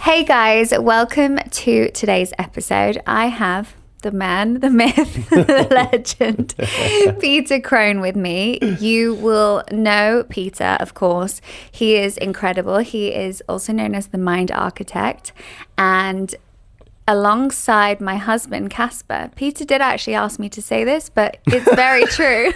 Hey guys, welcome to today's episode. I have the man, the myth, the legend, Peter Crone with me. You will know Peter, of course. He is incredible. He is also known as the mind architect. And alongside my husband, Casper, Peter did actually ask me to say this, but it's very true.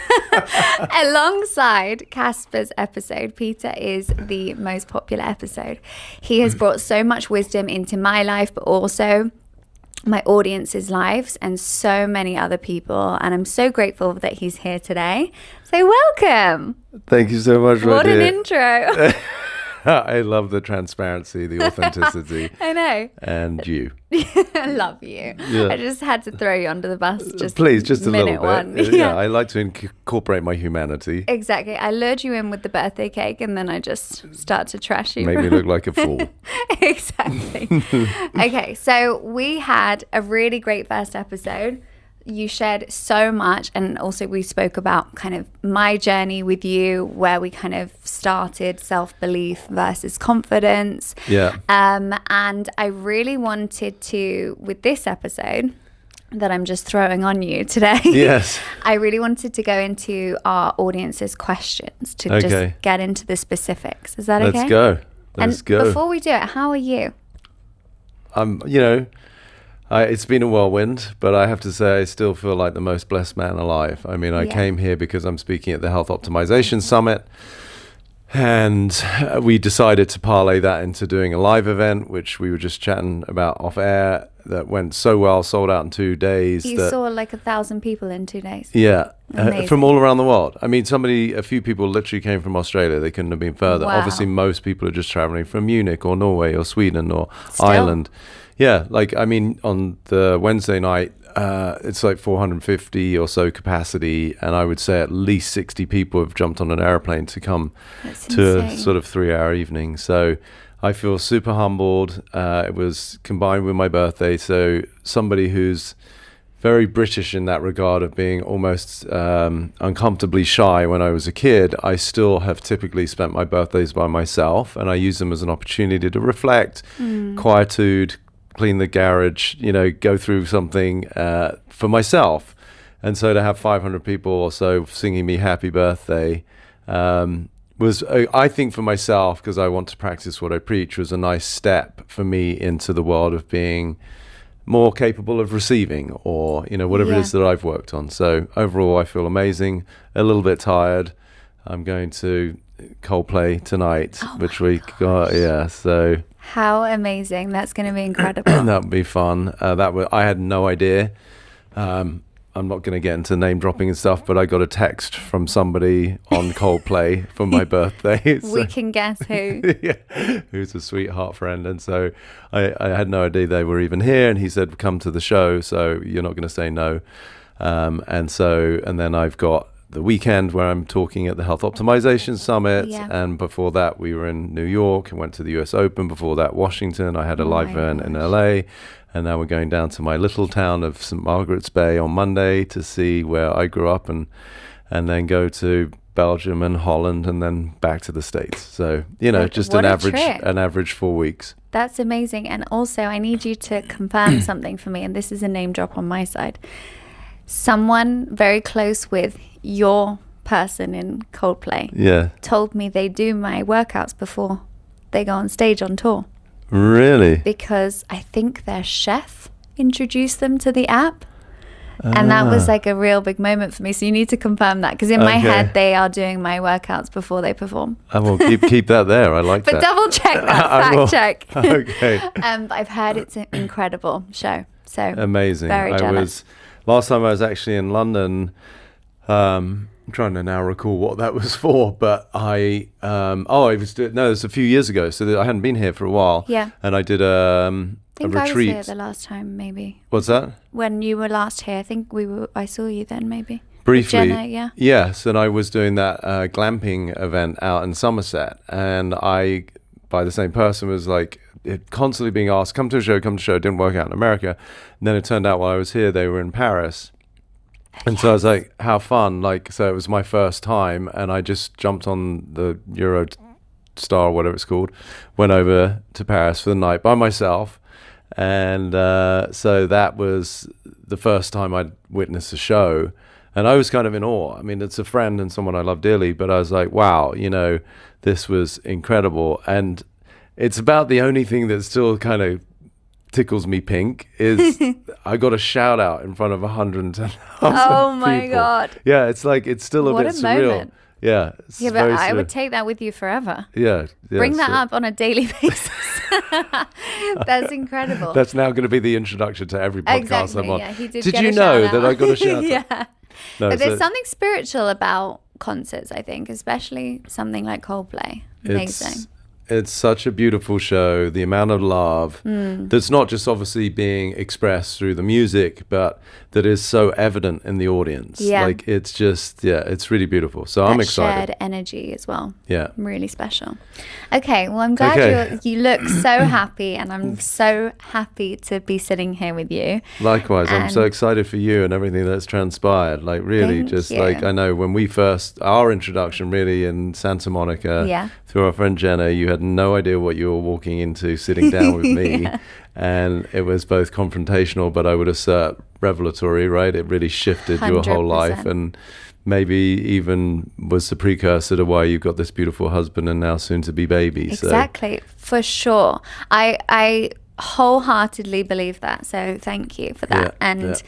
Alongside Casper's episode, Peter is the most popular episode. He has brought so much wisdom into my life, but also my audience's lives and so many other people. And I'm so grateful that he's here today. So welcome. Thank you so much, What an intro. I love the transparency, the authenticity. I know. And you. I love you. Yeah. I just had to throw you under the bus. Please, just a little bit. One. Yeah, I like to incorporate my humanity. Exactly. I lured you in with the birthday cake and then I just start to trash you. Made me look like a fool. Exactly. Okay, so we had a really great first episode. You shared so much, and also we spoke about kind of my journey with you, where we kind of started self-belief versus confidence. Yeah. And I really wanted to, with this episode that I'm just throwing on you today. Yes. I really wanted to go into our audience's questions to just get into the specifics. Is that okay? Let's go. Let's go. Before we do it, how are you? It's been a whirlwind, but I have to say I still feel like the most blessed man alive. I mean, I came here because I'm speaking at the Health Optimization Summit, and we decided to parlay that into doing a live event, which we were just chatting about off air, that went so well, sold out in 2 days. You saw like 1,000 people in 2 days. Yeah, from all around the world. I mean, a few people literally came from Australia. They couldn't have been further. Wow. Obviously, most people are just traveling from Munich or Norway or Sweden or Ireland. Yeah, on the Wednesday night, it's like 450 or so capacity, and I would say at least 60 people have jumped on an airplane to come to a sort of 3-hour evening. So I feel super humbled. It was combined with my birthday, so somebody who's very British in that regard of being almost uncomfortably shy when I was a kid, I still have typically spent my birthdays by myself, and I use them as an opportunity to reflect, quietude, clean the garage, go through something for myself. And so to have 500 people or so singing me happy birthday was, I think for myself, because I want to practice what I preach, was a nice step for me into the world of being more capable of receiving, or, whatever it is that I've worked on. So overall, I feel amazing, a little bit tired. I'm going to Coldplay tonight, which we got, so... How amazing. That's going to be incredible. That would be fun. I had no idea. I'm not going to get into name dropping and stuff, but I got a text from somebody on Coldplay for my birthday. We can guess who. Who's a sweetheart friend. And so I had no idea they were even here. And he said, come to the show, so you're not going to say no. And then I've got the weekend where I'm talking at the Health Optimization Summit. Yeah. And before that, we were in New York and went to the US Open. Before that, Washington. I had a live event in LA. And now we're going down to my little town of St. Margaret's Bay on Monday to see where I grew up, and then go to Belgium and Holland and then back to the States. So, just an average 4 weeks. That's amazing. And also, I need you to confirm something for me. And this is a name drop on my side. Someone very close with your person in Coldplay told me they do my workouts before they go on stage on tour. Really? Because I think their chef introduced them to the app. And that was like a real big moment for me. So you need to confirm that, because in my head, they are doing my workouts before they perform. I will keep that there. I like that. But double check that, fact check. Okay. But I've heard it's an incredible show. So amazing. Very jealous. Last time I was actually in London. I'm trying to now recall what that was for, but it was a few years ago, so I hadn't been here for a while. Yeah. And I did a retreat. I was here the last time, maybe. What's that? When you were last here, I think I saw you then, maybe. Briefly. Jenna, yeah. Yes, and I was doing that glamping event out in Somerset, and I, by the same person, was like constantly being asked, come to a show, didn't work out in America. And then it turned out while I was here, they were in Paris. And so I was like, how fun. So it was my first time, and I just jumped on the Euro Star, whatever it's called, went over to Paris for the night by myself. And so that was the first time I'd witnessed a show. And I was kind of in awe. I mean, it's a friend and someone I love dearly, but I was like, wow, this was incredible. And it's about the only thing that still kind of tickles me pink is I got a shout out in front of 110,000 Oh my people. God. Yeah, it's like, it's still a What bit a surreal. moment. Yeah. Yeah, but I would take that with you forever. Yeah. Bring that up on a daily basis. That's incredible. That's now going to be the introduction to every podcast Exactly, I'm on. yeah, he did Did get you a know shout that out. I got a shout out? Yeah. No, But there's something spiritual about concerts, I think, especially something like Coldplay. Amazing. It's such a beautiful show. The amount of love that's not just obviously being expressed through the music, but that is so evident in the audience. Yeah. Like it's just, it's really beautiful. So I'm That excited. shared energy as well. Yeah. Really special. Okay, well, I'm glad you look so happy, and I'm so happy to be sitting here with you. Likewise, I'm so And- excited for you and everything that's transpired. Like really, Thank just you. like I know when we our introduction really in Santa Monica Yeah. through our friend Jenna, you had no idea what you were walking into sitting down with me. Yeah. And it was both confrontational, but I would assert revelatory, right? It really shifted your whole 100%. life and maybe even was the precursor to why you've got this beautiful husband and now soon to be baby. Exactly, for sure. I wholeheartedly believe that. So thank you for that. Yeah, And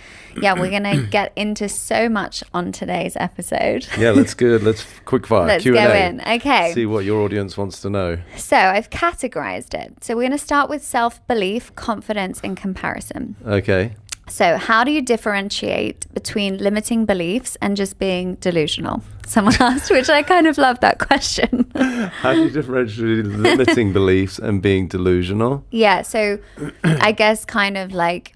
we're going to get into so much on today's episode. Yeah, let's quick fire. Let's Q&A. go in. Okay. See what your audience wants to know. So I've categorized it. So we're going to start with self-belief, confidence, and comparison. Okay. So how do you differentiate between limiting beliefs and just being delusional? Someone asked, which I kind of love that question. How do you differentiate limiting beliefs and being delusional? Yeah, so I guess kind of like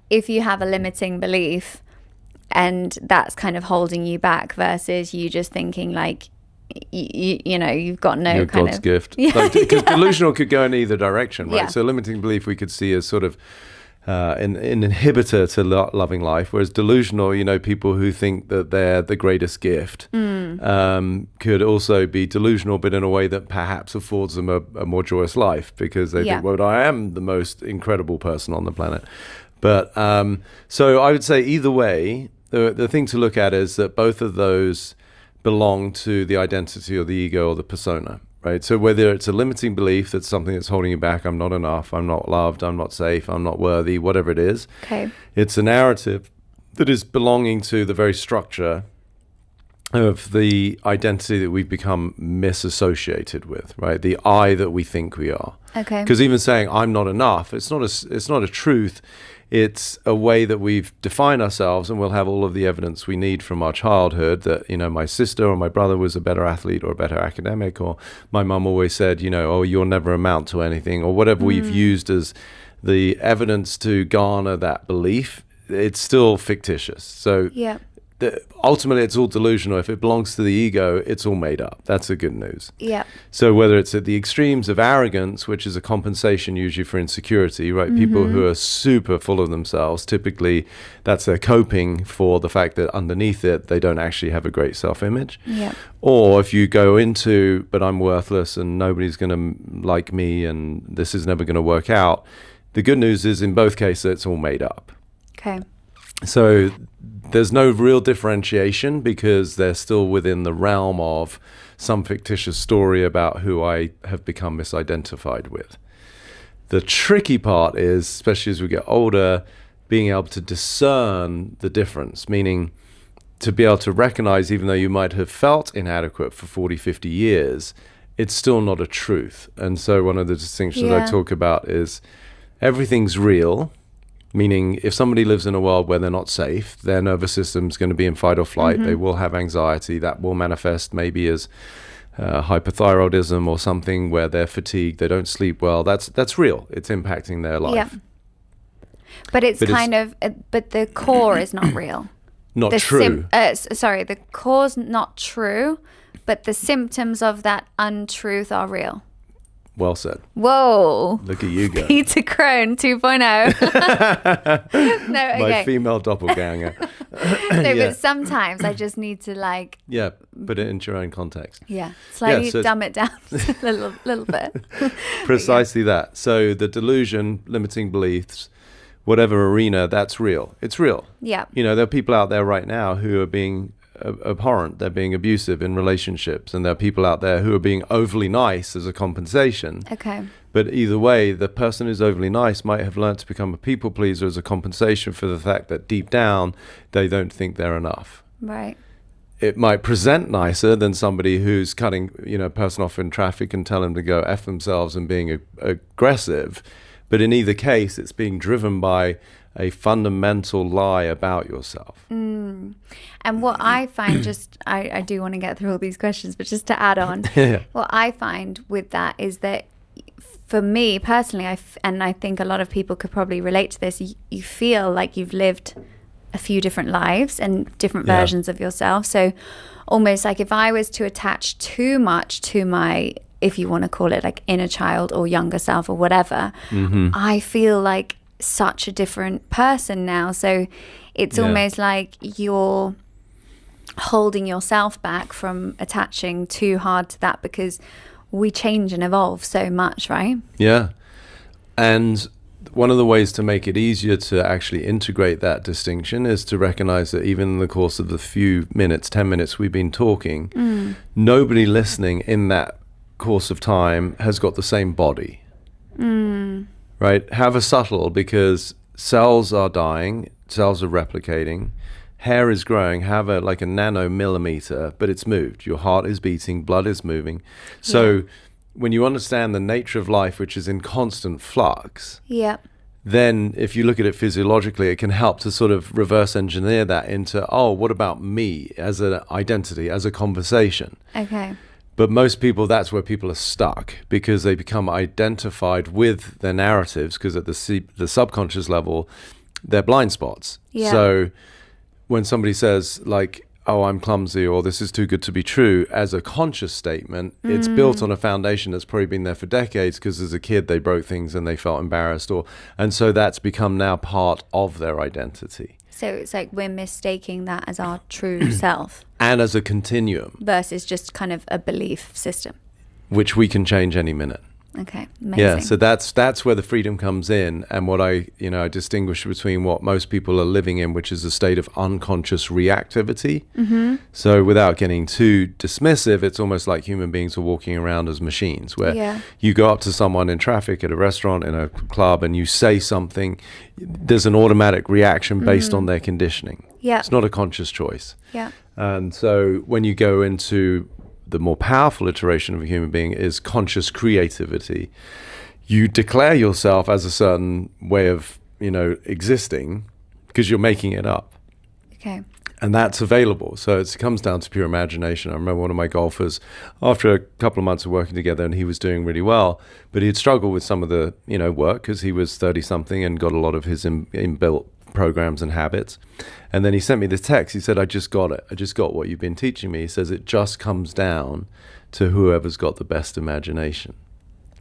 if you have a limiting belief and that's kind of holding you back versus you just thinking like, you've got no You're kind God's of... gift. Yeah. Because delusional could go in either direction, right? Yeah. So limiting belief we could see as sort of an inhibitor to loving life, whereas delusional, people who think that they're the greatest gift could also be delusional, but in a way that perhaps affords them a more joyous life because they think, well, I am the most incredible person on the planet. But so I would say either way, the thing to look at is that both of those belong to the identity or the ego or the persona. Right. So whether it's a limiting belief that's something that's holding you back, I'm not enough, I'm not loved, I'm not safe, I'm not worthy, whatever it is. Okay. It's a narrative that is belonging to the very structure of the identity that we've become misassociated with, right? The I that we think we are. Okay. Because even saying I'm not enough, it's not a truth. It's a way that we've defined ourselves, and we'll have all of the evidence we need from our childhood that, my sister or my brother was a better athlete or a better academic, or my mum always said, oh, you'll never amount to anything, or whatever we've used as the evidence to garner that belief. It's still fictitious. So Yeah. ultimately it's all delusional. If it belongs to the ego, it's all made up. That's the good news. Yeah. So whether it's at the extremes of arrogance, which is a compensation usually for insecurity, right? People who are super full of themselves, typically that's their coping for the fact that underneath it, they don't actually have a great self-image. Yeah. Or if you go into, but I'm worthless and nobody's going to like me and this is never going to work out. The good news is in both cases, it's all made up. Okay. So there's no real differentiation because they're still within the realm of some fictitious story about who I have become misidentified with. The tricky part is, especially as we get older, being able to discern the difference, meaning to be able to recognize, even though you might have felt inadequate for 40, 50 years, it's still not a truth. And so one of the distinctions I talk about is everything's real. Meaning if somebody lives in a world where they're not safe, their nervous system's going to be in fight or flight. They will have anxiety. That will manifest maybe as hypothyroidism or something where they're fatigued, they don't sleep well. That's real. It's impacting their life. Yeah. But it's but the core is not real. Not true. The core's not true, but the symptoms of that untruth are real. Well said. Whoa. Look at you go. Peter Crone 2.0. No, okay. My female doppelganger. But sometimes I just need to like... Yeah, put it into your own context. Yeah, slightly dumb it down a little bit. Precisely that. So the delusion, limiting beliefs, whatever arena, that's real. It's real. Yeah. There are people out there right now who are being abhorrent. They're being abusive in relationships. And there are people out there who are being overly nice as a compensation. Okay. But either way, the person who's overly nice might have learned to become a people pleaser as a compensation for the fact that deep down, they don't think they're enough. Right. It might present nicer than somebody who's cutting, a person off in traffic and telling them to go F themselves and being aggressive. But in either case, it's being driven by a fundamental lie about yourself. And what I find, I do want to get through all these questions, but just to add on, what I find with that is that for me personally, and I think a lot of people could probably relate to this, you feel like you've lived a few different lives and different versions of yourself. So almost like if I was to attach too much to my, if you want to call it like inner child or younger self or whatever, I feel like such a different person now. So it's almost like you're holding yourself back from attaching too hard to that, because we change and evolve so much, right? Yeah. And one of the ways to make it easier to actually integrate that distinction is to recognize that even in the course of the few minutes, 10 minutes we've been talking, nobody listening in that course of time has got the same body. Right? Have a subtle, because cells are dying, cells are replicating, hair is growing, have a nanomillimeter, but it's moved. Your heart is beating, blood is moving. So when you understand the nature of life, which is in constant flux, then if you look at it physiologically, it can help to sort of reverse engineer that into, what about me as an identity, as a conversation? Okay. But most people, that's where people are stuck, because they become identified with their narratives, because at the subconscious level, they're blind spots. Yeah. So when somebody says like, I'm clumsy, or this is too good to be true, as a conscious statement, it's built on a foundation that's probably been there for decades, because as a kid they broke things and they felt embarrassed, and so that's become now part of their identity. So it's like we're mistaking that as our true self. And as a continuum. Versus just kind of a belief system. Which we can change any minute. Okay, amazing. Yeah, so that's where the freedom comes in, and what I distinguish between what most people are living in, which is a state of unconscious reactivity. So without getting too dismissive, it's almost like human beings are walking around as machines, where you go up to someone in traffic, at a restaurant, in a club, and you say something, there's an automatic reaction based on their conditioning. Yeah. It's not a conscious choice. Yeah. And so when you go into the more powerful iteration of a human being is conscious creativity. You declare yourself as a certain way of, existing, because you're making it up. Okay. And that's available. So it comes down to pure imagination. I remember one of my golfers, after a couple of months of working together, and he was doing really well, but he had struggled with some of the, work, because he was 30-something and got a lot of his inbuilt programs and habits. And then he sent me this text. He said, I just got it. I just got what you've been teaching me. He says it just comes down to whoever's got the best imagination.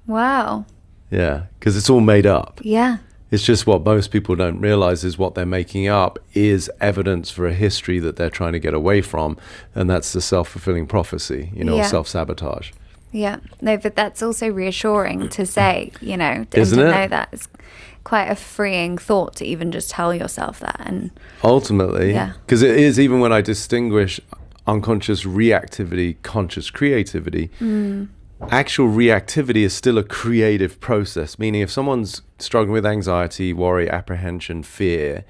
Wow. Yeah, because it's all made up. Yeah. It's just what most people don't realize is what they're making up is evidence for a history that they're trying to get away from. And that's the self-fulfilling prophecy, or self-sabotage. Yeah. No, but that's also reassuring to say, Isn't to it? know that. It's quite a freeing thought to even just tell yourself that. And ultimately, because it is, even when I distinguish unconscious reactivity, conscious creativity, actual reactivity is still a creative process. Meaning if someone's struggling with anxiety, worry, apprehension, fear,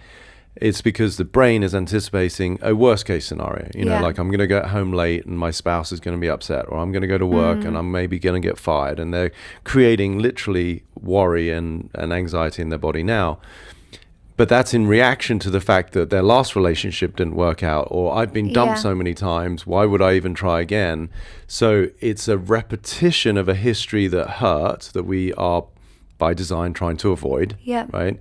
it's because the brain is anticipating a worst case scenario. Like I'm going to get home late and my spouse is going to be upset, or I'm going to go to work and I'm maybe going to get fired. And they're creating literally worry and anxiety in their body now. But that's in reaction to the fact that their last relationship didn't work out, or I've been dumped so many times, why would I even try again? So it's a repetition of a history that hurt, that we are by design trying to avoid, right?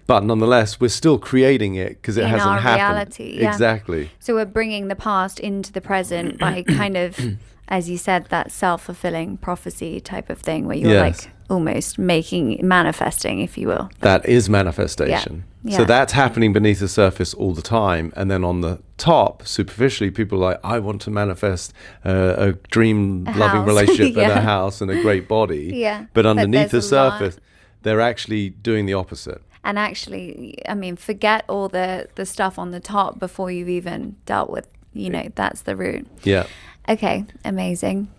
But nonetheless, we're still creating it because it hasn't happened. Reality, Exactly. So we're bringing the past into the present by kind of, as you said, that self-fulfilling prophecy type of thing, where you're like almost manifesting, if you will. That is manifestation. Yeah. So that's happening beneath the surface all the time. And then on the top, superficially, people are like, I want to manifest a dream-loving relationship and a house and a great body. Yeah. But underneath the there's a lot. surface, they're actually doing the opposite. And actually, I mean, forget all the stuff on the top before you've even dealt with, that's the root. Yeah. Okay, amazing.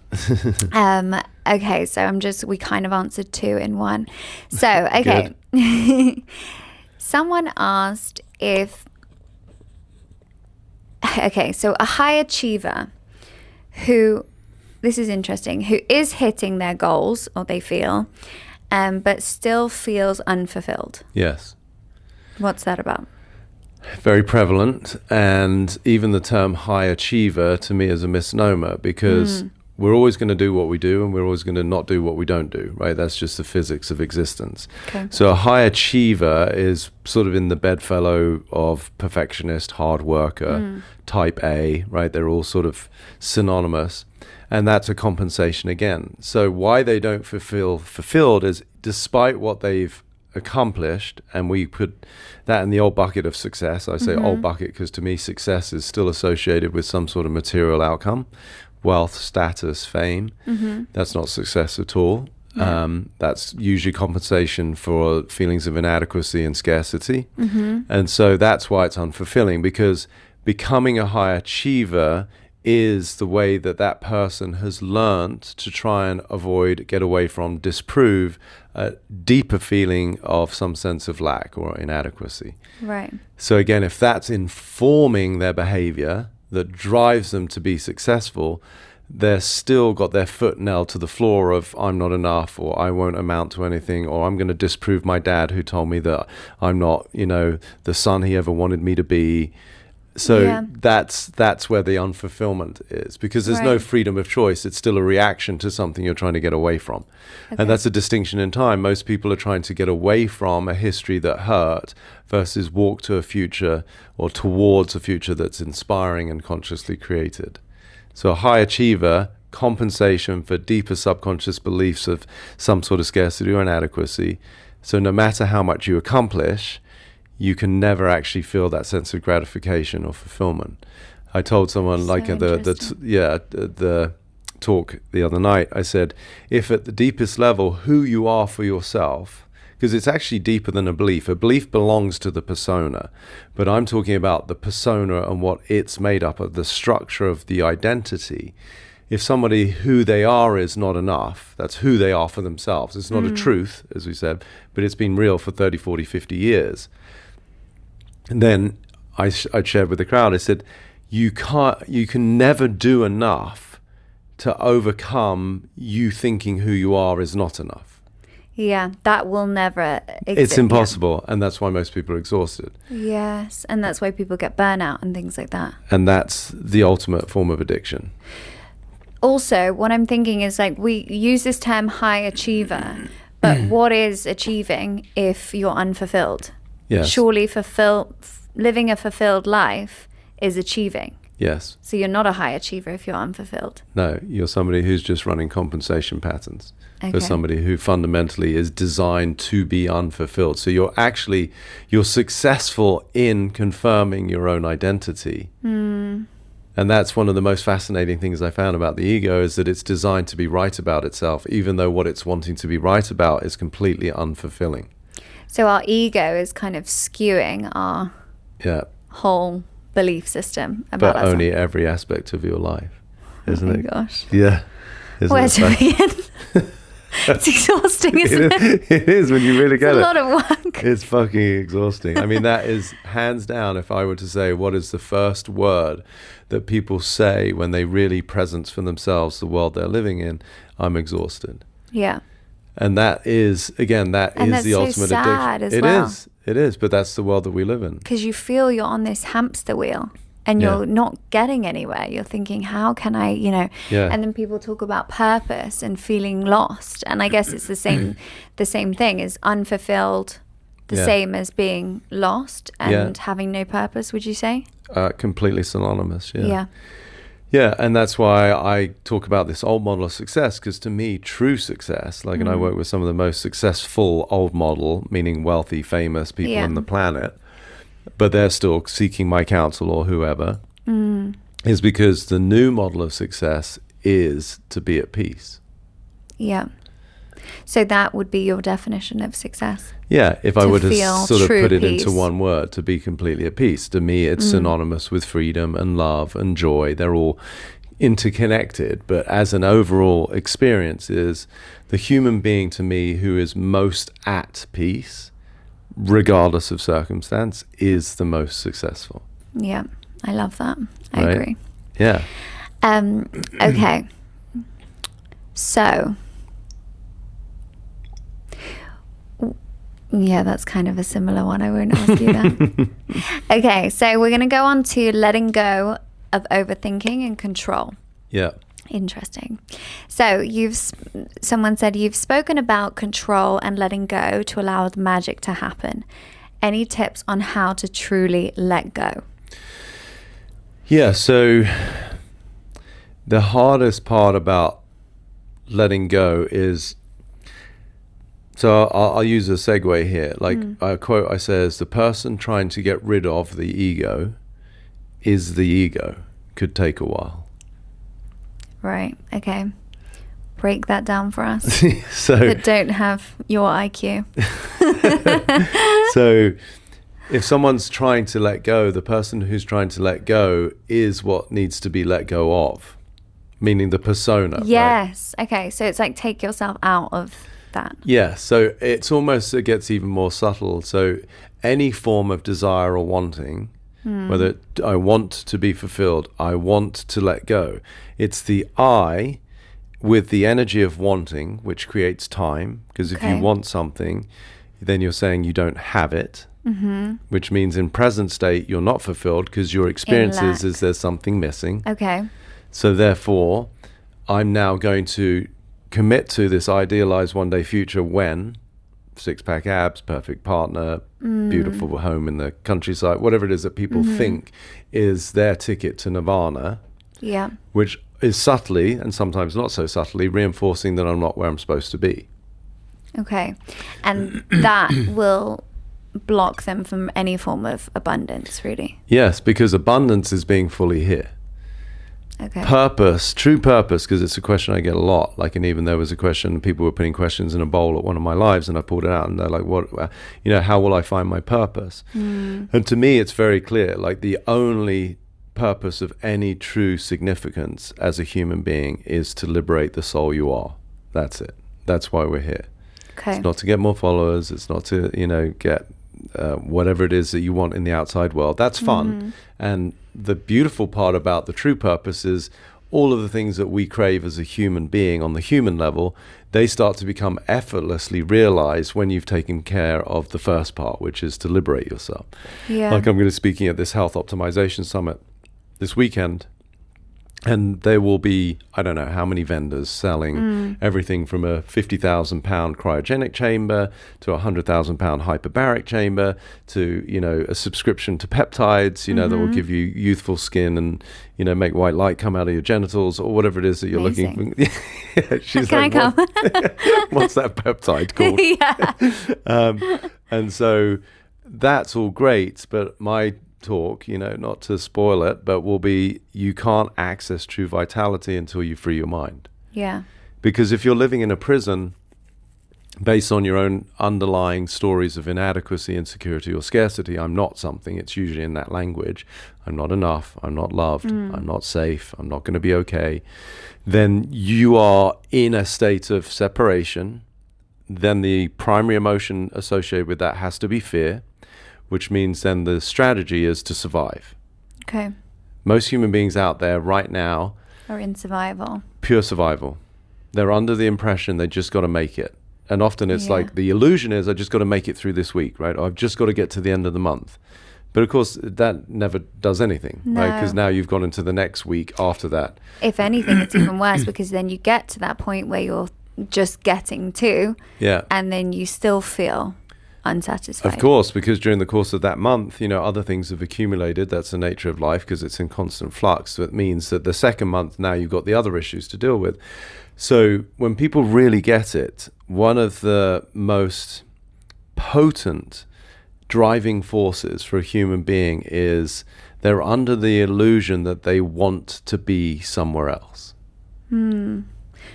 Okay, so we kind of answered 2 in 1. So, okay. Someone asked so a high achiever this is interesting, who is hitting their goals, or they feel, but still feels unfulfilled. Yes. What's that about? Very prevalent, and even the term high achiever to me is a misnomer, because we're always going to do what we do and we're always going to not do what we don't do, right? That's just the physics of existence. Okay. So a high achiever is sort of in the bedfellow of perfectionist, hard worker, type A, right? They're all sort of synonymous, and that's a compensation again. So why they don't feel fulfilled is, despite what they've accomplished, and we put that in the old bucket of success. I say old bucket because to me success is still associated with some sort of material outcome, wealth, status, fame. That's not success at all. That's usually compensation for feelings of inadequacy and scarcity. And so that's why it's unfulfilling, because becoming a high achiever is the way that person has learned to try and avoid, get away from, disprove a deeper feeling of some sense of lack or inadequacy. Right. So again, if that's informing their behavior that drives them to be successful, they're still got their foot nailed to the floor of, I'm not enough, or I won't amount to anything, or I'm going to disprove my dad who told me that I'm not, the son he ever wanted me to be. So that's where the unfulfillment is, because there's no freedom of choice. It's still a reaction to something you're trying to get away from. Okay. And that's a distinction in time. Most people are trying to get away from a history that hurt versus walk to a future, or towards a future that's inspiring and consciously created. So a high achiever, compensation for deeper subconscious beliefs of some sort of scarcity or inadequacy. So no matter how much you accomplish, you can never actually feel that sense of gratification or fulfillment. I told someone, like the talk the other night, I said, if at the deepest level, who you are for yourself, because it's actually deeper than a belief. A belief belongs to the persona, but I'm talking about the persona and what it's made up of, the structure of the identity. If somebody, who they are is not enough, that's who they are for themselves. It's not a truth, as we said, but it's been real for 30, 40, 50 years. And then I shared with the crowd, I said, you can never do enough to overcome you thinking who you are is not enough. Yeah, that will never exist. It's impossible, and that's why most people are exhausted. Yes, and that's why people get burnout and things like that. And that's the ultimate form of addiction. Also, what I'm thinking is, like, we use this term high achiever, but what is achieving if you're unfulfilled? Yes. Surely living a fulfilled life is achieving. Yes. So you're not a high achiever if you're unfulfilled. No, you're somebody who's just running compensation patterns for somebody who fundamentally is designed to be unfulfilled. So you're successful in confirming your own identity. And that's one of the most fascinating things I found about the ego, is that it's designed to be right about itself, even though what it's wanting to be right about is completely unfulfilling. So our ego is kind of skewing our whole belief system about but only every aspect of your life, isn't it? Oh my gosh. Yeah. Where to begin? It's exhausting, isn't it? It is when you really get it. It's a lot of work. It's fucking exhausting. I mean, that is hands down, if I were to say what is the first word that people say when they really presence for themselves the world they're living in, I'm exhausted. Yeah. And that is, again, that is the ultimate addiction. It is, but that's the world that we live in. Because you feel you're on this hamster wheel and you're not getting anywhere. You're thinking, how can I, and then people talk about purpose and feeling lost. And I guess it's the same thing. Is unfulfilled the same as being lost and having no purpose, would you say? Completely synonymous, yeah. Yeah, and that's why I talk about this old model of success, because to me, true success, like, and I work with some of the most successful old model, meaning wealthy, famous people on the planet, but they're still seeking my counsel or whoever, is because the new model of success is to be at peace. Yeah. So that would be your definition of success. Yeah, if I were to sort of put it peace into one word, to be completely at peace. To me, it's synonymous with freedom and love and joy. They're all interconnected, but as an overall experience is the human being to me who is most at peace, regardless of circumstance, is the most successful. Yeah, I love that. I agree. Yeah. Okay. So... yeah, that's kind of a similar one. I won't ask you that. Okay, so we're going to go on to letting go of overthinking and control. Yeah. Interesting. So someone said you've spoken about control and letting go to allow the magic to happen. Any tips on how to truly let go? Yeah, so the hardest part about letting go is... So I'll use a segue here. Like a quote I say is, the person trying to get rid of the ego is the ego. Could take a while. Right. Okay. Break that down for us. So that don't have your IQ. So if someone's trying to let go, the person who's trying to let go is what needs to be let go of, meaning the persona. Yes. Right? Okay. So it's like take yourself out of that. Yeah, so it gets even more subtle. So any form of desire or wanting, whether I want to be fulfilled, I want to let go, it's the I with the energy of wanting, which creates time, because if you want something, then you're saying you don't have it, which means in present state you're not fulfilled, because your experience is there's something missing. Okay. So therefore I'm now going to commit to this idealized one day future when six-pack abs, perfect partner, beautiful home in the countryside, whatever it is that people think is their ticket to nirvana, which is subtly and sometimes not so subtly reinforcing that I'm not where I'm supposed to be. Okay. And that will block them from any form of abundance, really? Yes, because abundance is being fully here. Okay. Purpose, true purpose, because it's a question I get a lot. Like, and even there was a question, people were putting questions in a bowl at one of my lives, and I pulled it out, and they're like, "What? How will I find my purpose?" And to me, it's very clear. Like, the only purpose of any true significance as a human being is to liberate the soul you are. That's it. That's why we're here. Okay. It's not to get more followers. It's not to, get whatever it is that you want in the outside world. That's fun. And the beautiful part about the true purpose is all of the things that we crave as a human being on the human level, they start to become effortlessly realized when you've taken care of the first part, which is to liberate yourself. Yeah. Like, I'm going to be speaking at this health optimization summit this weekend, and there will be, I don't know how many vendors selling everything from a £50,000 cryogenic chamber to a £100,000 hyperbaric chamber to, a subscription to peptides, that will give you youthful skin and, make white light come out of your genitals or whatever it is that you're looking for. She's Can like, I come? what's that peptide called? Yeah. And so that's all great, but my talk, not to spoil it, but will be, you can't access true vitality until you free your mind. Yeah. Because if you're living in a prison based on your own underlying stories of inadequacy, insecurity, or scarcity, I'm not something, it's usually in that language, I'm not enough, I'm not loved, I'm not safe, I'm not going to be okay, then you are in a state of separation. Then the primary emotion associated with that has to be fear, which means then the strategy is to survive. Okay. Most human beings out there right now Are in survival. Pure survival. They're under the impression they just got to make it. And often it's like the illusion is, I just got to make it through this week, right? Or I've just got to get to the end of the month. But of course, that never does anything, right? Because now you've gone into the next week after that. If anything, it's even worse, because then you get to that point where you're just getting to, and then you still feel unsatisfied. Of course, because during the course of that month, other things have accumulated. That's the nature of life because it's in constant flux. So it means that the second month, now you've got the other issues to deal with. So when people really get it, one of the most potent driving forces for a human being is they're under the illusion that they want to be somewhere else.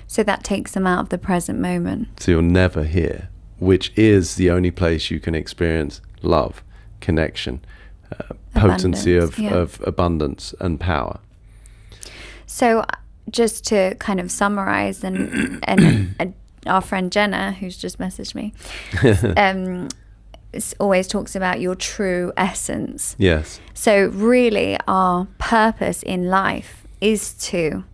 So that takes them out of the present moment. So you're never here, which is the only place you can experience love, connection, potency of abundance and power. So just to kind of summarize, and our friend Jenna, who's just messaged me, always talks about your true essence. Yes. So really our purpose in life is to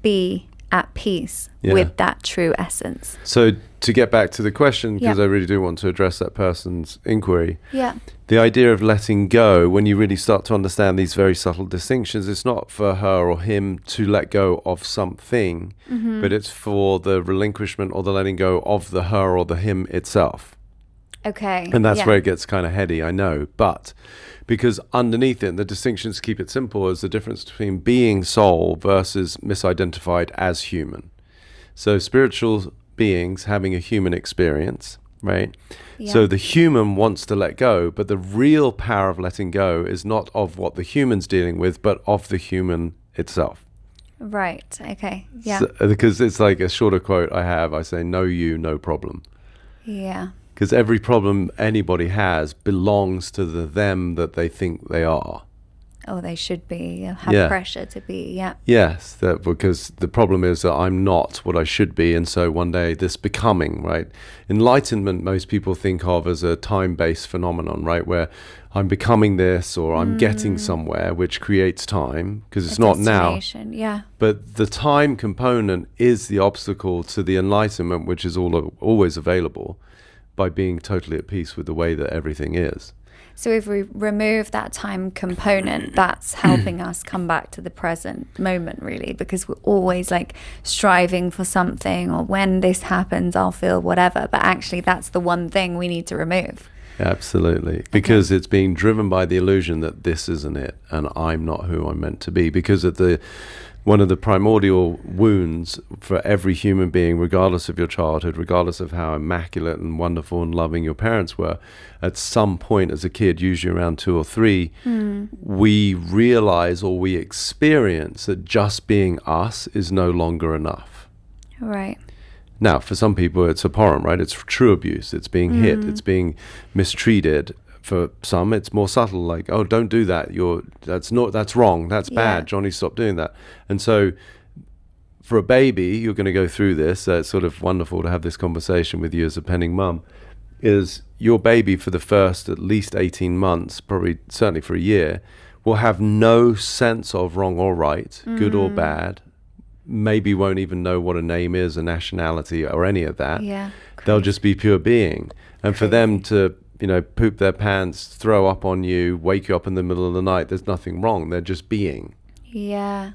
be at peace with that true essence. So to get back to the question, because I really do want to address that person's inquiry. Yeah. The idea of letting go, when you really start to understand these very subtle distinctions, it's not for her or him to let go of something, but it's for the relinquishment or the letting go of the her or the him itself. Okay. And that's where it gets kind of heady, I know. But because underneath it, the distinctions, to keep it simple, is the difference between being soul versus misidentified as human. So spiritual beings having a human experience, right? Yeah. So the human wants to let go, but the real power of letting go is not of what the human's dealing with, but of the human itself. Right. Okay. Yeah. So, because it's like a shorter quote I say, know you, no problem. Yeah. Because every problem anybody has belongs to the them that they think they are. Oh, they should be, have pressure to be, Yes, because the problem is that I'm not what I should be, and so one day this becoming, right? Enlightenment, most people think of as a time-based phenomenon, right? Where I'm becoming this or I'm getting somewhere, which creates time, because it's not now. Yeah. But the time component is the obstacle to the enlightenment, which is always available, by being totally at peace with the way that everything is. So if we remove that time component, that's helping us come back to the present moment, really, because we're always like striving for something, or when this happens, I'll feel whatever. But actually, that's the one thing we need to remove. Absolutely. Because it's being driven by the illusion that this isn't it, and I'm not who I'm meant to be. Because at one of the primordial wounds for every human being, regardless of your childhood, regardless of how immaculate and wonderful and loving your parents were, at some point as a kid, usually around 2 or 3, we realize or we experience that just being us is no longer enough. Right. Now, for some people, it's abhorrent, right? It's true abuse. It's being hit. It's being mistreated. For some, it's more subtle, like, oh, don't do that. That's wrong. That's bad. Johnny, stop doing that. And so for a baby, you're going to go through this. It's sort of wonderful to have this conversation with you as a penning mum. Is your baby for the first at least 18 months, probably certainly for a year, will have no sense of wrong or right, good or bad. Maybe won't even know what a name is, a nationality, or any of that. Yeah. They'll just be pure being. And for them to poop their pants, throw up on you, wake you up in the middle of the night, there's nothing wrong. They're just being. Yeah.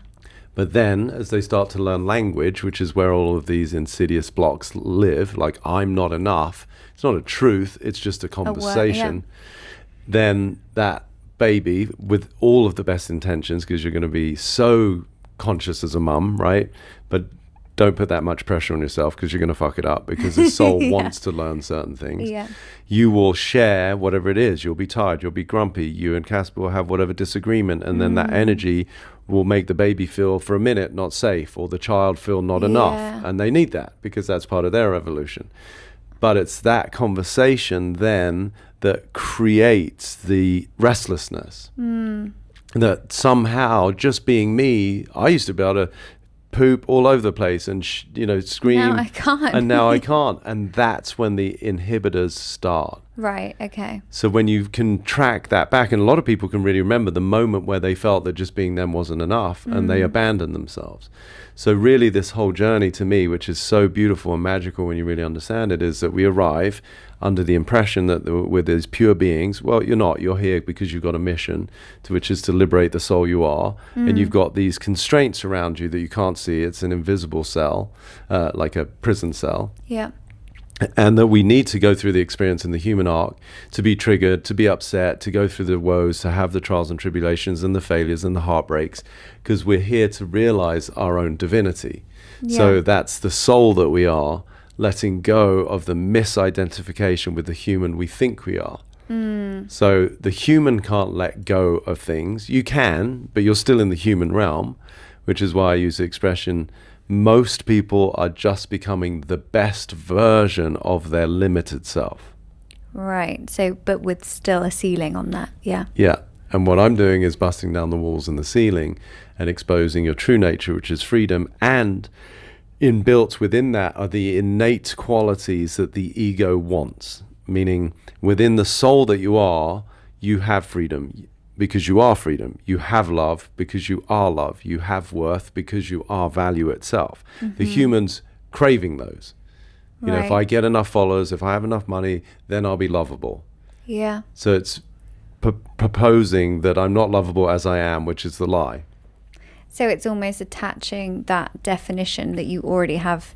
But then as they start to learn language, which is where all of these insidious blocks live, like I'm not enough, it's not a truth, it's just a conversation, then that baby, with all of the best intentions, because you're going to be so conscious as a mum, right? But don't put that much pressure on yourself, because you're going to fuck it up, because the soul wants to learn certain things. Yeah. You will share whatever it is. You'll be tired. You'll be grumpy. You and Casper will have whatever disagreement. And then that energy will make the baby feel for a minute not safe, or the child feel not enough. And they need that, because that's part of their evolution. But it's that conversation then that creates the restlessness. That somehow, just being me, I used to be able to poop all over the place and scream. Now I can't. And now I can't. And that's when the inhibitors start. Right. Okay. So when you can track that back, and a lot of people can really remember the moment where they felt that just being them wasn't enough, and they abandoned themselves. So really this whole journey, to me, which is so beautiful and magical when you really understand it, is that we arrive under the impression that we're these pure beings. Well, you're not. You're here because you've got a mission, which is to liberate the soul you are. And you've got these constraints around you that you can't see. It's an invisible cell, like a prison cell. Yeah. And that we need to go through the experience in the human arc to be triggered, to be upset, to go through the woes, to have the trials and tribulations and the failures and the heartbreaks, because we're here to realize our own divinity. Yeah. So that's the soul that we are, letting go of the misidentification with the human we think we are. So the human can't let go of things. You can, but you're still in the human realm, which is why I use the expression, most people are just becoming the best version of their limited self. Right. So, but with still a ceiling on that. Yeah. Yeah. And what I'm doing is busting down the walls and the ceiling and exposing your true nature, which is freedom. And inbuilt within that are the innate qualities that the ego wants. Meaning within the soul that you have freedom because you are freedom. You have love because you are love. You have worth because you are value itself. The human's craving those. You know, if I get enough followers, if I have enough money, then I'll be lovable. Yeah. So it's proposing that I'm not lovable as I am, which is the lie. So it's almost attaching that definition that you already have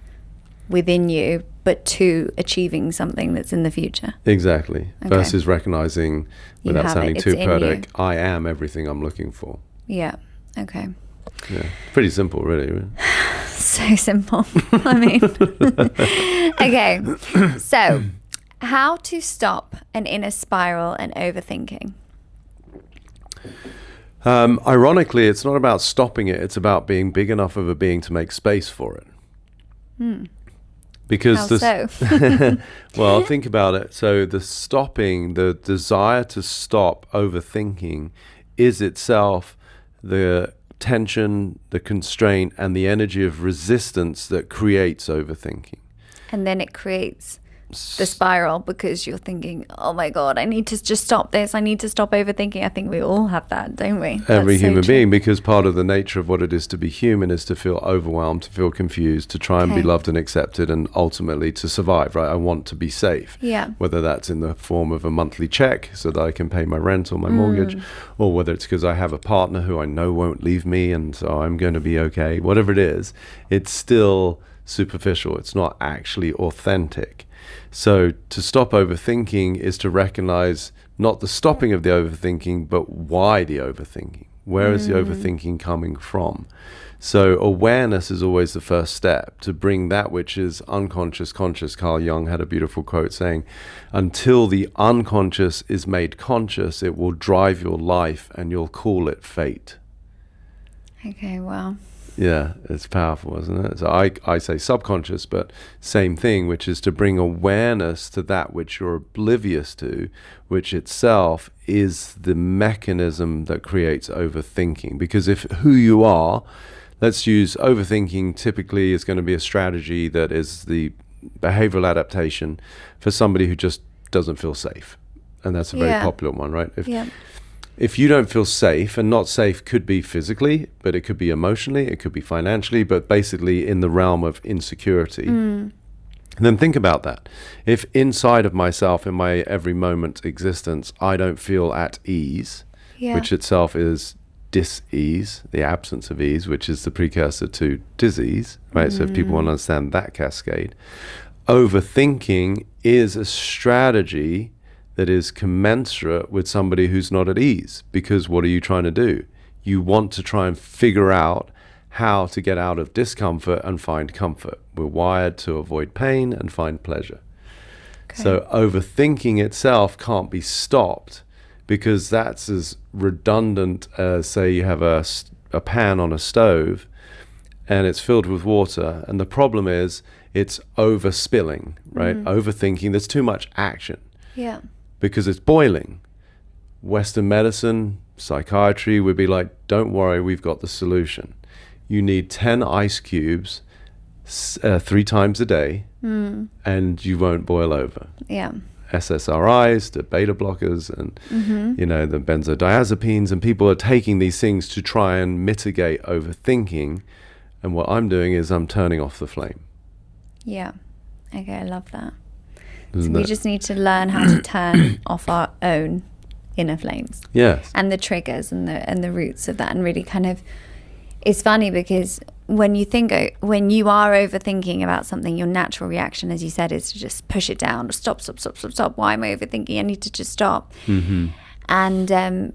within you, but to achieving something that's in the future. Exactly. Okay. Versus recognizing, without sounding it's too in poetic, you. I am everything I'm looking for. Yeah. Okay. Yeah. Pretty simple, really. So simple. I mean, okay. So, how to stop an inner spiral and overthinking? Ironically, it's not about stopping it. It's about being big enough of a being to make space for it. Because How so? well, think about it. So the stopping, the desire to stop overthinking is itself the tension, the constraint, and the energy of resistance that creates overthinking. And then it creates the spiral because you're thinking, oh my God, I need to just stop this. I need to stop overthinking. I think we all have that, don't we? Every That's so human true. being, because part of the nature of what it is to be human is to feel overwhelmed, to feel confused, to try and be Okay. loved and accepted, and ultimately to survive, right? I want to be safe. Yeah. Whether that's in the form of a monthly check so that I can pay my rent or my mortgage, or whether it's because I have a partner who I know won't leave me and so I'm going to be okay. Whatever it is, it's still superficial. It's not actually authentic. So to stop overthinking is to recognize not the stopping of the overthinking, but why the overthinking. Where is the overthinking coming from? So awareness is always the first step to bring that which is unconscious conscious. Carl Jung had a beautiful quote saying, until the unconscious is made conscious, it will drive your life and you'll call it fate. Okay, wow. Yeah, it's powerful, isn't it? So I say subconscious, but same thing, which is to bring awareness to that which you're oblivious to, which itself is the mechanism that creates overthinking. Because if who you are, let's use overthinking typically is going to be a strategy that is the behavioral adaptation for somebody who just doesn't feel safe. And that's a very popular one, right? If you don't feel safe, and not safe could be physically, but it could be emotionally, it could be financially, but basically in the realm of insecurity. And then think about that. If inside of myself, in my every moment existence, I don't feel at ease, which itself is dis-ease, the absence of ease, which is the precursor to disease, right? So if people want to understand that cascade, overthinking is a strategy that is commensurate with somebody who's not at ease. Because what are you trying to do? You want to try and figure out how to get out of discomfort and find comfort. We're wired to avoid pain and find pleasure. Okay. So overthinking itself can't be stopped, because that's as redundant as, say, you have a pan on a stove and it's filled with water, and the problem is it's overspilling, right? Overthinking, there's too much action. Yeah. Because it's boiling. Western medicine, psychiatry would be like, don't worry, we've got the solution. You need 10 ice cubes 3 times a day, and you won't boil over. Yeah. SSRIs, the beta blockers, and you know, the benzodiazepines, and people are taking these things to try and mitigate overthinking. And what I'm doing is I'm turning off the flame. Yeah. Okay, I love that. So we just need to learn how to turn off our own inner flames. Yes. And the triggers and the roots of that, and really kind of, it's funny because when you are overthinking about something, your natural reaction, as you said, is to just push it down. Stop. Why am I overthinking? I need to just stop. Mm-hmm. And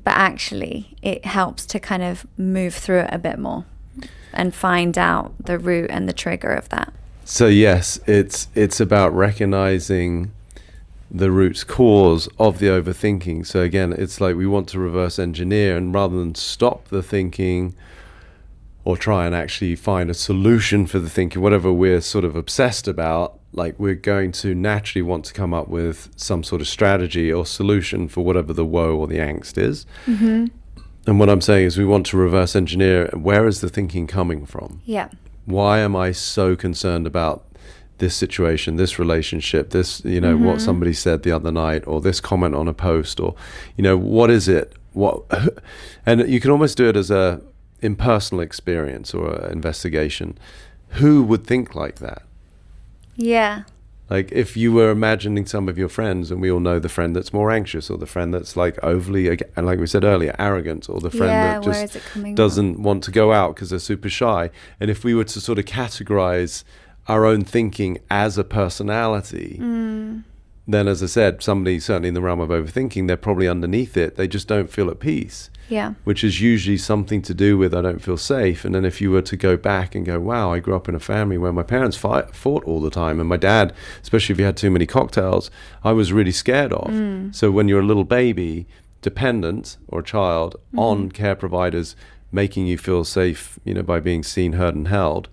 but actually it helps to kind of move through it a bit more and find out the root and the trigger of that. So yes, it's about recognizing the root cause of the overthinking. So again, it's like we want to reverse engineer, and rather than stop the thinking or try and actually find a solution for the thinking, whatever we're sort of obsessed about, like we're going to naturally want to come up with some sort of strategy or solution for whatever the woe or the angst is. Mm-hmm. And what I'm saying is we want to reverse engineer, where is the thinking coming from? Yeah. Why am I so concerned about this situation, this relationship, this, what somebody said the other night, or this comment on a post, or, what is it? And you can almost do it as a impersonal experience or an investigation. Who would think like that? Yeah. Like if you were imagining some of your friends, and we all know the friend that's more anxious, or the friend that's like overly, and like we said earlier, arrogant, or the friend that just doesn't want to go out because they're super shy. And if we were to sort of categorize our own thinking as a personality, then, as I said, somebody certainly in the realm of overthinking, they're probably underneath it. They just don't feel at peace. Yeah. Which is usually something to do with I don't feel safe. And then if you were to go back and go, wow, I grew up in a family where my parents fought all the time, and my dad, especially if he had too many cocktails, I was really scared of. So when you're a little baby, dependent or a child on care providers making you feel safe, by being seen, heard, and held,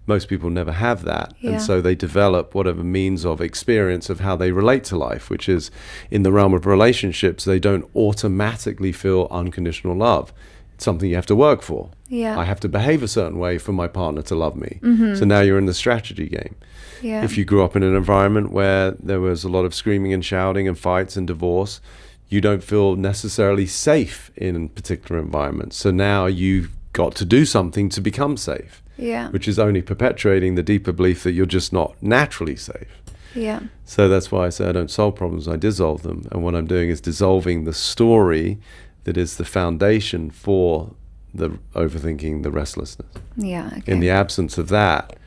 most people never have that. Yeah. And so they develop whatever means of experience of how they relate to life, which is in the realm of relationships, they don't automatically feel unconditional love. It's something you have to work for. Yeah. I have to behave a certain way for my partner to love me. So now you're in the strategy game. Yeah. If you grew up in an environment where there was a lot of screaming and shouting and fights and divorce, you don't feel necessarily safe in particular environments. So now you've got to do something to become safe. Yeah. Which is only perpetuating the deeper belief that you're just not naturally safe. Yeah. So that's why I say I don't solve problems, I dissolve them. And what I'm doing is dissolving the story that is the foundation for the overthinking, the restlessness. Yeah. Okay. In the absence of that,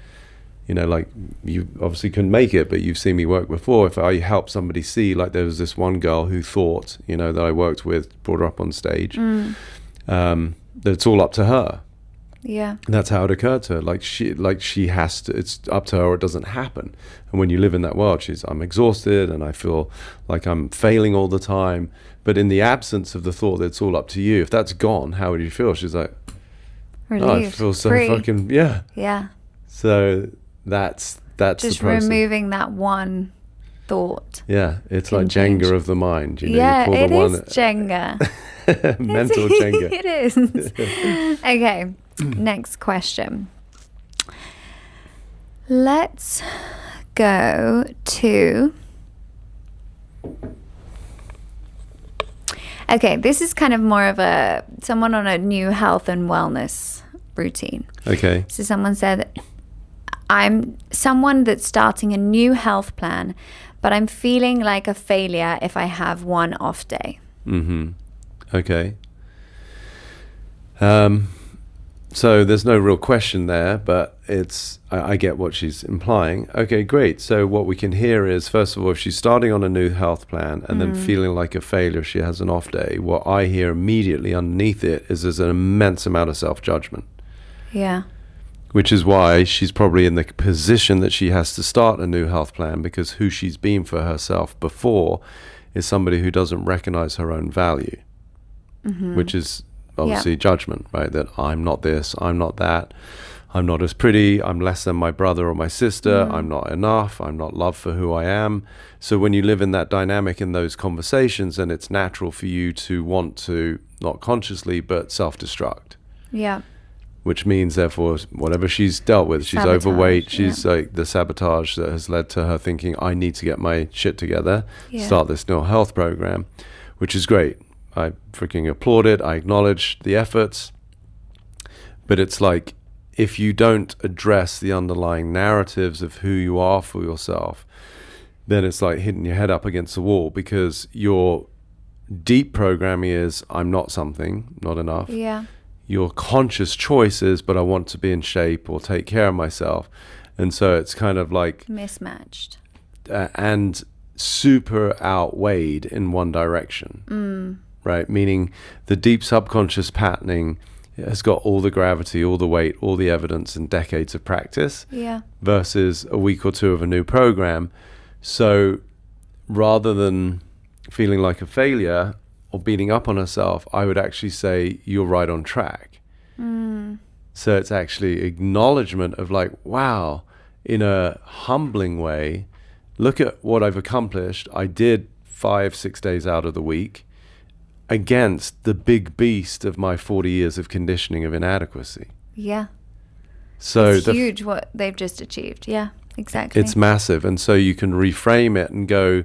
like you obviously couldn't make it, but you've seen me work before. If I help somebody see, like there was this one girl who thought, that I worked with, brought her up on stage, that it's all up to her. Yeah. And that's how it occurred to her. Like she has to, it's up to her or it doesn't happen. And when you live in that world, I'm exhausted and I feel like I'm failing all the time. But in the absence of the thought that it's all up to you, if that's gone, how would you feel? She's like, relieved, I feel so free. fucking, yeah. Yeah. So that's just the process. Removing that one thought. Yeah, it's like Jenga of the mind. Yeah, you it pull is Jenga. Mental Jenga. It is. Okay, next question. Let's go to... Okay, this is kind of more of someone on a new health and wellness routine. Okay. So someone said, I'm someone that's starting a new health plan, but I'm feeling like a failure if I have one off day. Okay. So there's no real question there, but I get what she's implying. Okay, great. So what we can hear is, first of all, if she's starting on a new health plan and then feeling like a failure, she has an off day. What I hear immediately underneath it is there's an immense amount of self-judgment. Yeah. Which is why she's probably in the position that she has to start a new health plan, because who she's been for herself before is somebody who doesn't recognize her own value, which is obviously judgment, right? That I'm not this, I'm not that, I'm not as pretty, I'm less than my brother or my sister, I'm not enough, I'm not loved for who I am. So when you live in that dynamic in those conversations, then it's natural for you to want to, not consciously, but self-destruct. Yeah. Which means, therefore, whatever she's dealt with, she's overweight, she's like the sabotage that has led to her thinking, I need to get my shit together, start this new health program, which is great. I freaking applaud it. I acknowledge the efforts. But it's like, if you don't address the underlying narratives of who you are for yourself, then it's like hitting your head up against the wall, because your deep programming is, I'm not something, not enough. Yeah. your conscious choices, but I want to be in shape or take care of myself. And so it's kind of like mismatched and super outweighed in one direction, right? Meaning the deep subconscious patterning has got all the gravity, all the weight, all the evidence and decades of practice versus a week or two of a new program. So rather than feeling like a failure or beating up on herself, I would actually say you're right on track. So it's actually acknowledgement of like, wow, in a humbling way, look at what I've accomplished. I did 5-6 days out of the week against the big beast of my 40 years of conditioning of inadequacy. Yeah. So it's huge what they've just achieved. Yeah, exactly. It's massive. And so you can reframe it and go,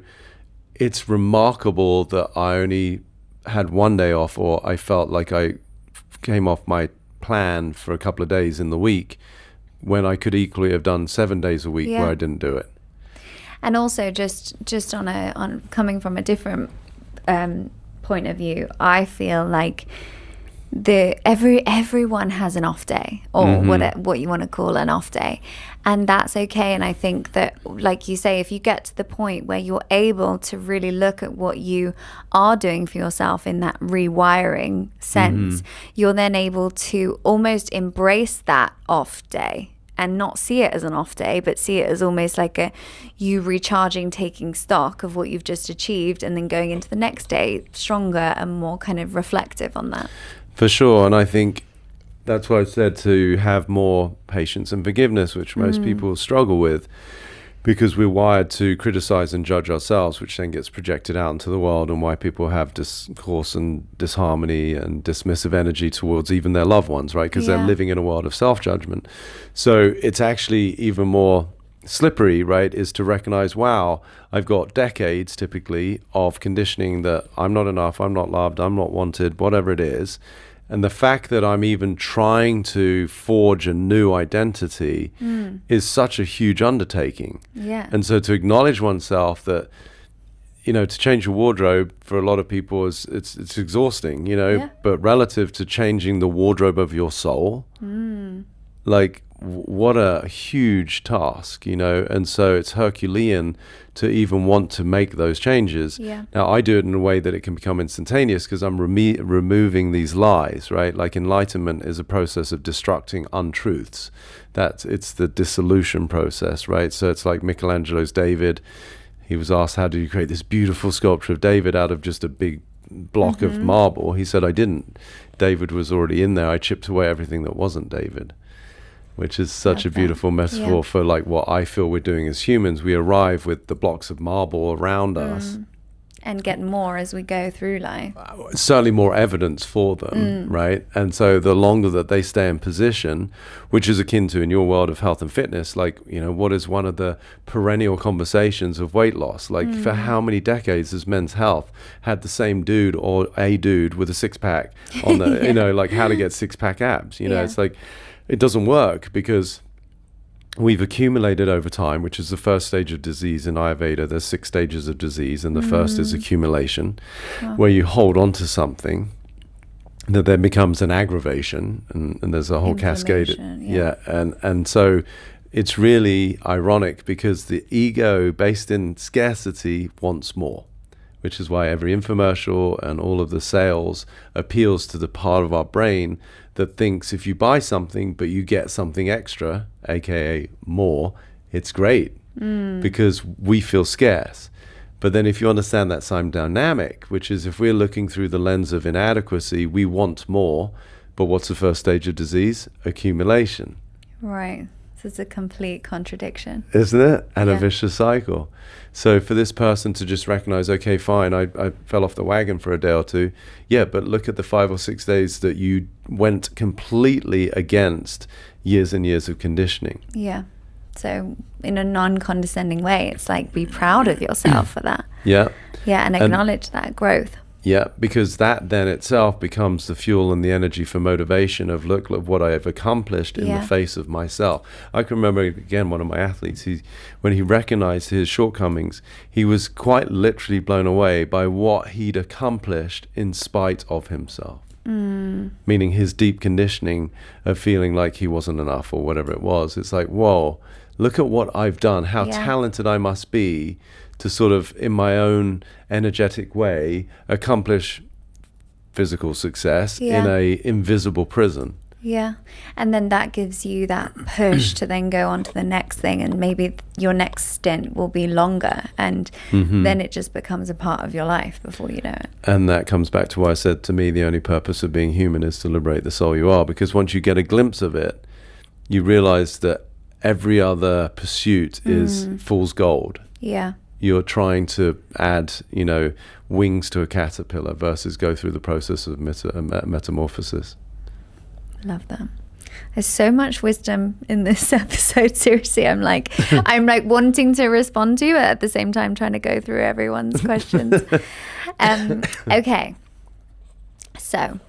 it's remarkable that I only had one day off, or I felt like I came off my plan for a couple of days in the week when I could equally have done 7 days a week where I didn't do it. And also just on coming from a different point of view, I feel like everyone has an off day, or what you want to call an off day, and that's okay. And I think that, like you say, if you get to the point where you're able to really look at what you are doing for yourself in that rewiring sense, you're then able to almost embrace that off day and not see it as an off day, but see it as almost like you recharging, taking stock of what you've just achieved, and then going into the next day stronger and more kind of reflective on that. For sure. And I think that's why I said to have more patience and forgiveness, which most people struggle with, because we're wired to criticize and judge ourselves, which then gets projected out into the world, and why people have discourse and disharmony and dismissive energy towards even their loved ones, right? Because they're living in a world of self-judgment. So it's actually even more slippery, right, is to recognize, wow, I've got decades typically of conditioning that I'm not enough, I'm not loved, I'm not wanted, whatever it is. And the fact that I'm even trying to forge a new identity is such a huge undertaking. Yeah. And so to acknowledge oneself that, you know, to change your wardrobe for a lot of people is it's exhausting, you know, but relative to changing the wardrobe of your soul, like what a huge task, you know. And so it's Herculean to even want to make those changes. Now I do it in a way that it can become instantaneous, because I'm removing these lies, right? Like enlightenment is a process of destructing untruths. It's the dissolution process, right? So it's like Michelangelo's David. He was asked, how do you create this beautiful sculpture of David out of just a big block of marble? He said, I didn't. David was already in there. I chipped away everything that wasn't David. Which is such a beautiful metaphor for like what I feel we're doing as humans. We arrive with the blocks of marble around us. And get more as we go through life. Certainly more evidence for them, right? And so the longer that they stay in position, which is akin to in your world of health and fitness, like, you know, what is one of the perennial conversations of weight loss? Like for how many decades has Men's Health had the same dude or a dude with a six-pack on the, you know, like how to get six-pack abs, you know, it's like, it doesn't work because we've accumulated over time, which is the first stage of disease in Ayurveda. There's 6 stages of disease, and the first is accumulation, where you hold on to something that then becomes an aggravation, and there's a whole cascade. And so it's really ironic because the ego, based in scarcity, wants more, which is why every infomercial and all of the sales appeals to the part of our brain that thinks if you buy something but you get something extra, aka more, it's great because we feel scarce. But then if you understand that same dynamic, which is if we're looking through the lens of inadequacy, we want more, but what's the first stage of disease? Accumulation. Right. So it's a complete contradiction. Isn't it? And a vicious cycle. So for this person to just recognize, okay, fine, I fell off the wagon for a day or two. Yeah, but look at the 5 or 6 days that you went completely against years and years of conditioning. Yeah. So in a non-condescending way, it's like be proud of yourself for that. Yeah. Yeah, and acknowledge that growth. Yeah, because that then itself becomes the fuel and the energy for motivation of look what I have accomplished in the face of myself. I can remember, again, one of my athletes, when he recognized his shortcomings, he was quite literally blown away by what he'd accomplished in spite of himself. Meaning his deep conditioning of feeling like he wasn't enough or whatever it was. It's like, whoa, look at what I've done, how talented I must be to sort of, in my own energetic way, accomplish physical success in a invisible prison. Yeah. And then that gives you that push to then go on to the next thing, and maybe your next stint will be longer, and then it just becomes a part of your life before you know it. And that comes back to why I said, to me, the only purpose of being human is to liberate the soul you are, because once you get a glimpse of it, you realize that every other pursuit is fool's gold. Yeah. You're trying to add, wings to a caterpillar versus go through the process of metamorphosis. Love that. There's so much wisdom in this episode. Seriously, I'm like wanting to respond to, but at the same time trying to go through everyone's questions. Okay. So,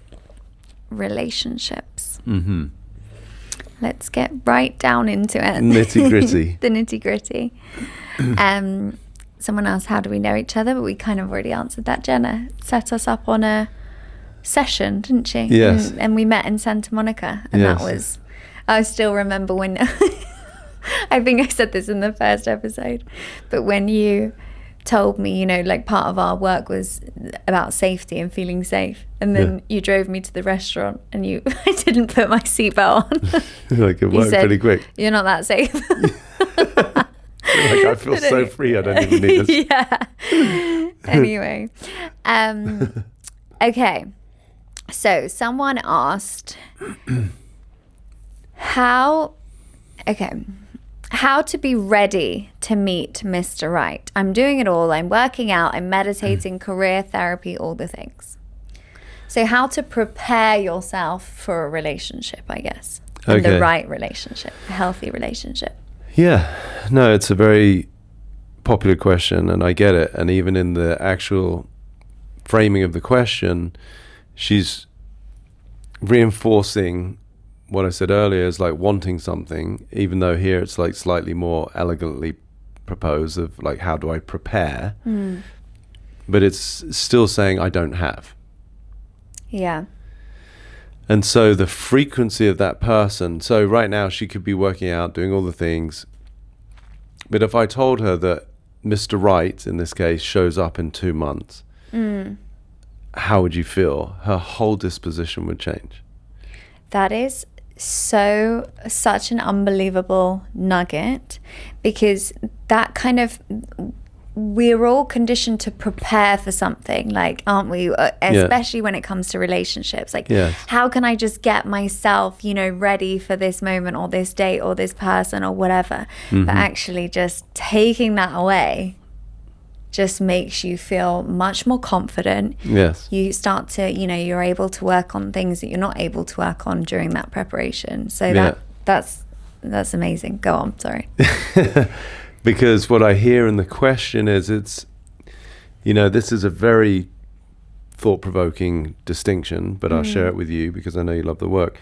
relationships. Let's get right down into it. Nitty gritty. The nitty gritty. Someone asked, how do we know each other? But we kind of already answered that. Jenna set us up on a session, didn't she? Yes. And we met in Santa Monica, and that was, I still remember when I think I said this in the first episode, but when you told me, like part of our work was about safety and feeling safe, and then you drove me to the restaurant and I didn't put my seatbelt on. Like it worked pretty quick. You're not that safe. Like, I feel so free, I don't even need this. Yeah. Anyway. Okay. So someone asked how to be ready to meet Mr. Right. I'm doing it all. I'm working out, I'm meditating, career therapy, all the things. So how to prepare yourself for a relationship, I guess. And the right relationship, a healthy relationship. Yeah. No, it's a very popular question, and I get it. And even in the actual framing of the question, she's reinforcing what I said earlier is like wanting something, even though here it's like slightly more elegantly proposed of like, how do I prepare? But it's still saying I don't have. Yeah. And so the frequency of that person, so right now she could be working out, doing all the things. But if I told her that Mr. Right, in this case, shows up in 2 months, how would you feel? Her whole disposition would change. That is such an unbelievable nugget, because that kind of, we're all conditioned to prepare for something, like, aren't we? Especially when it comes to relationships. Like, how can I just get myself, ready for this moment or this date or this person or whatever? But actually just taking that away just makes you feel much more confident. Yes. You start to, you're able to work on things that you're not able to work on during that preparation. So that's amazing. Go on, sorry. Because what I hear in the question is this is a very thought-provoking distinction, but I'll share it with you because I know you love the work.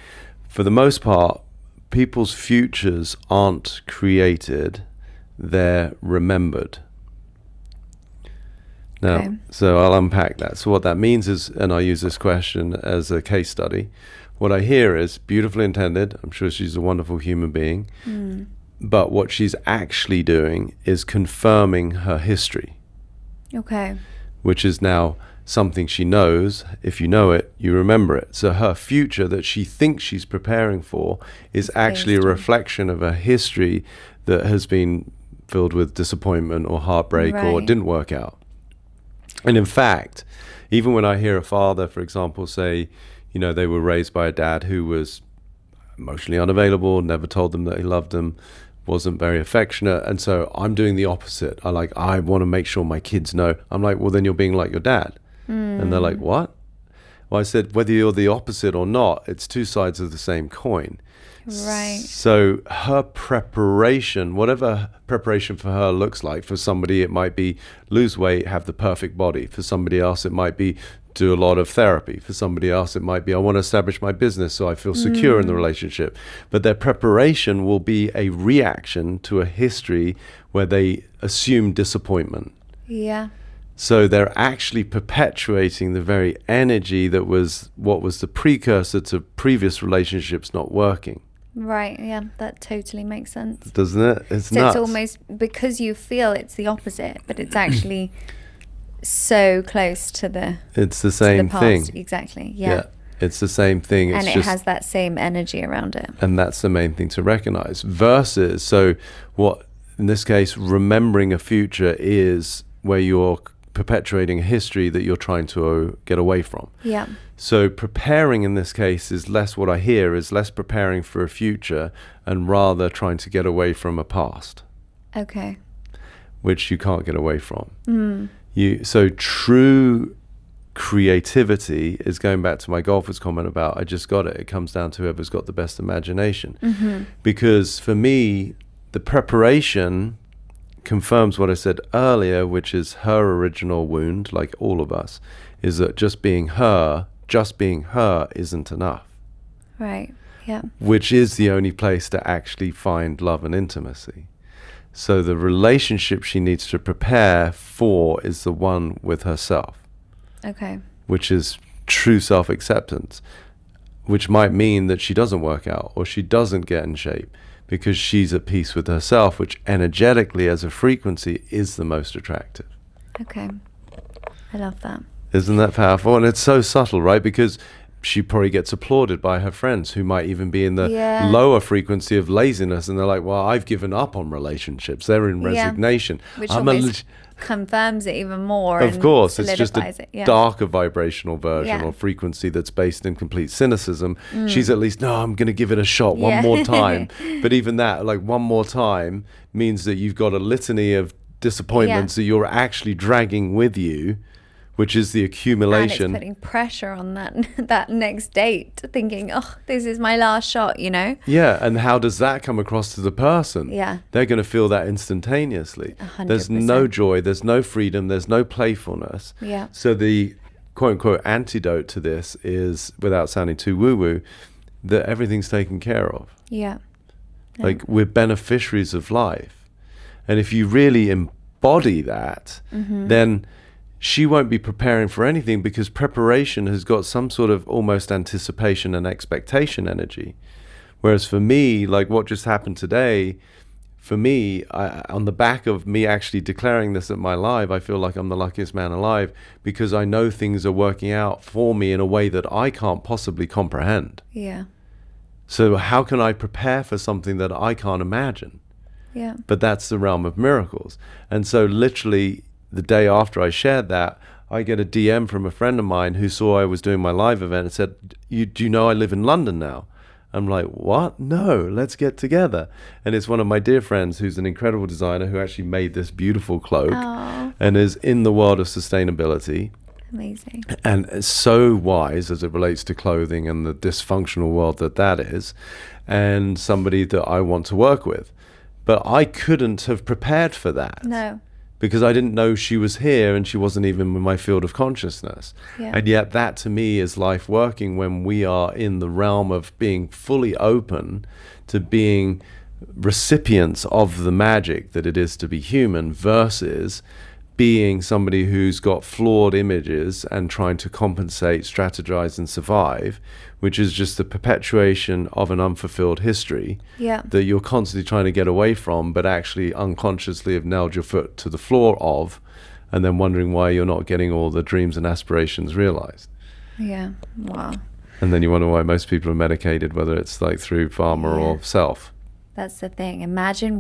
For the most part, people's futures aren't created, they're remembered. Now, so I'll unpack that. So what that means is, and I'll use this question as a case study, what I hear is beautifully intended. I'm sure she's a wonderful human being. But what she's actually doing is confirming her history. Okay. Which is now something she knows. If you know it, you remember it. So her future that she thinks she's preparing for is actually a reflection of a history that has been filled with disappointment or heartbreak or it didn't work out. And in fact, even when I hear a father, for example, say, they were raised by a dad who was emotionally unavailable, never told them that he loved them, wasn't very affectionate, and so I'm doing the opposite. I want to make sure my kids know. I'm like, well, then you're being like your dad. And they're like, what? Well, I said, whether you're the opposite or not, it's two sides of the same coin. Right. So her preparation, whatever preparation for her looks like, for somebody it might be lose weight, have the perfect body. For somebody else it might be do a lot of therapy. For somebody else it might be I want to establish my business so I feel secure in the relationship. But their preparation will be a reaction to a history where they assume disappointment. Yeah. So they're actually perpetuating the very energy that was what was the precursor to previous relationships not working. Right, yeah, that totally makes sense. Doesn't it? It's So nuts. it's almost, because you feel it's the opposite, but it's actually so close to the It's the same past. thing. Exactly, yeah. It's the same thing. It's And it just, has that same energy around it. and that's the main thing to recognize. Versus, so what, in this case, remembering a future is where you're perpetuating a history that you're trying to get away from. Yeah. So preparing in this case is less, what I hear is less preparing for a future and rather trying to get away from a past, Okay. which you can't get away from. So true creativity is, going back to my golfer's comment about I just got it. It comes down to whoever's got the best imagination. Because for me, the preparation confirms what I said earlier, which is her original wound, like all of us, is that just being her isn't enough. Right, yeah. Which is the only place to actually find love and intimacy. So the relationship she needs to prepare for is the one with herself. Okay. Which is true self-acceptance, which might mean that she doesn't work out or she doesn't get in shape because she's at peace with herself, which energetically as a frequency is the most attractive. Okay. I love that. Isn't that powerful? And it's so subtle, right? Because she probably gets applauded by her friends who might even be in the lower frequency of laziness, and they're like, well, I've given up on relationships. They're in resignation. Which almost confirms it even more. Of course, it's just a it. darker vibrational version or frequency that's based in complete cynicism. She's at least, no, I'm going to give it a shot one more time. But even that, like one more time, means that you've got a litany of disappointments that you're actually dragging with you, which is the accumulation. And it's putting pressure on that next date, thinking, oh, this is my last shot, you know? Yeah, and how does that come across to the person? Yeah. They're going to feel that instantaneously. 100%. There's no joy, there's no freedom, there's no playfulness. Yeah. So the quote-unquote antidote to this is, without sounding too woo-woo, that everything's taken care of. Yeah. Like, we're beneficiaries of life. And if you really embody that, then she won't be preparing for anything, because preparation has got some sort of almost anticipation and expectation energy. Whereas for me, like what just happened today, for me, on the back of me actually declaring this at my live, I feel like I'm the luckiest man alive, because I know things are working out for me in a way that I can't possibly comprehend. Yeah. So how can I prepare for something that I can't imagine? Yeah. But that's the realm of miracles. And so literally the day after I shared that, I get a DM from a friend of mine who saw I was doing my live event and said, do you know I live in London now? I'm like, what? No, let's get together. And it's one of my dear friends who's an incredible designer who actually made this beautiful cloak and is in the world of sustainability. Amazing. And is so wise as it relates to clothing and the dysfunctional world that is, and somebody that I want to work with. But I couldn't have prepared for that. No. Because I didn't know she was here and she wasn't even in my field of consciousness. Yeah. And yet that to me is life working, when we are in the realm of being fully open to being recipients of the magic that it is to be human, versus being somebody who's got flawed images and trying to compensate, strategize, and survive, which is just the perpetuation of an unfulfilled history that you're constantly trying to get away from, but actually unconsciously have nailed your foot to the floor of, and then wondering why you're not getting all the dreams and aspirations realized. Yeah. Wow. And then you wonder why most people are medicated, whether it's like through pharma or self. That's the thing. Imagine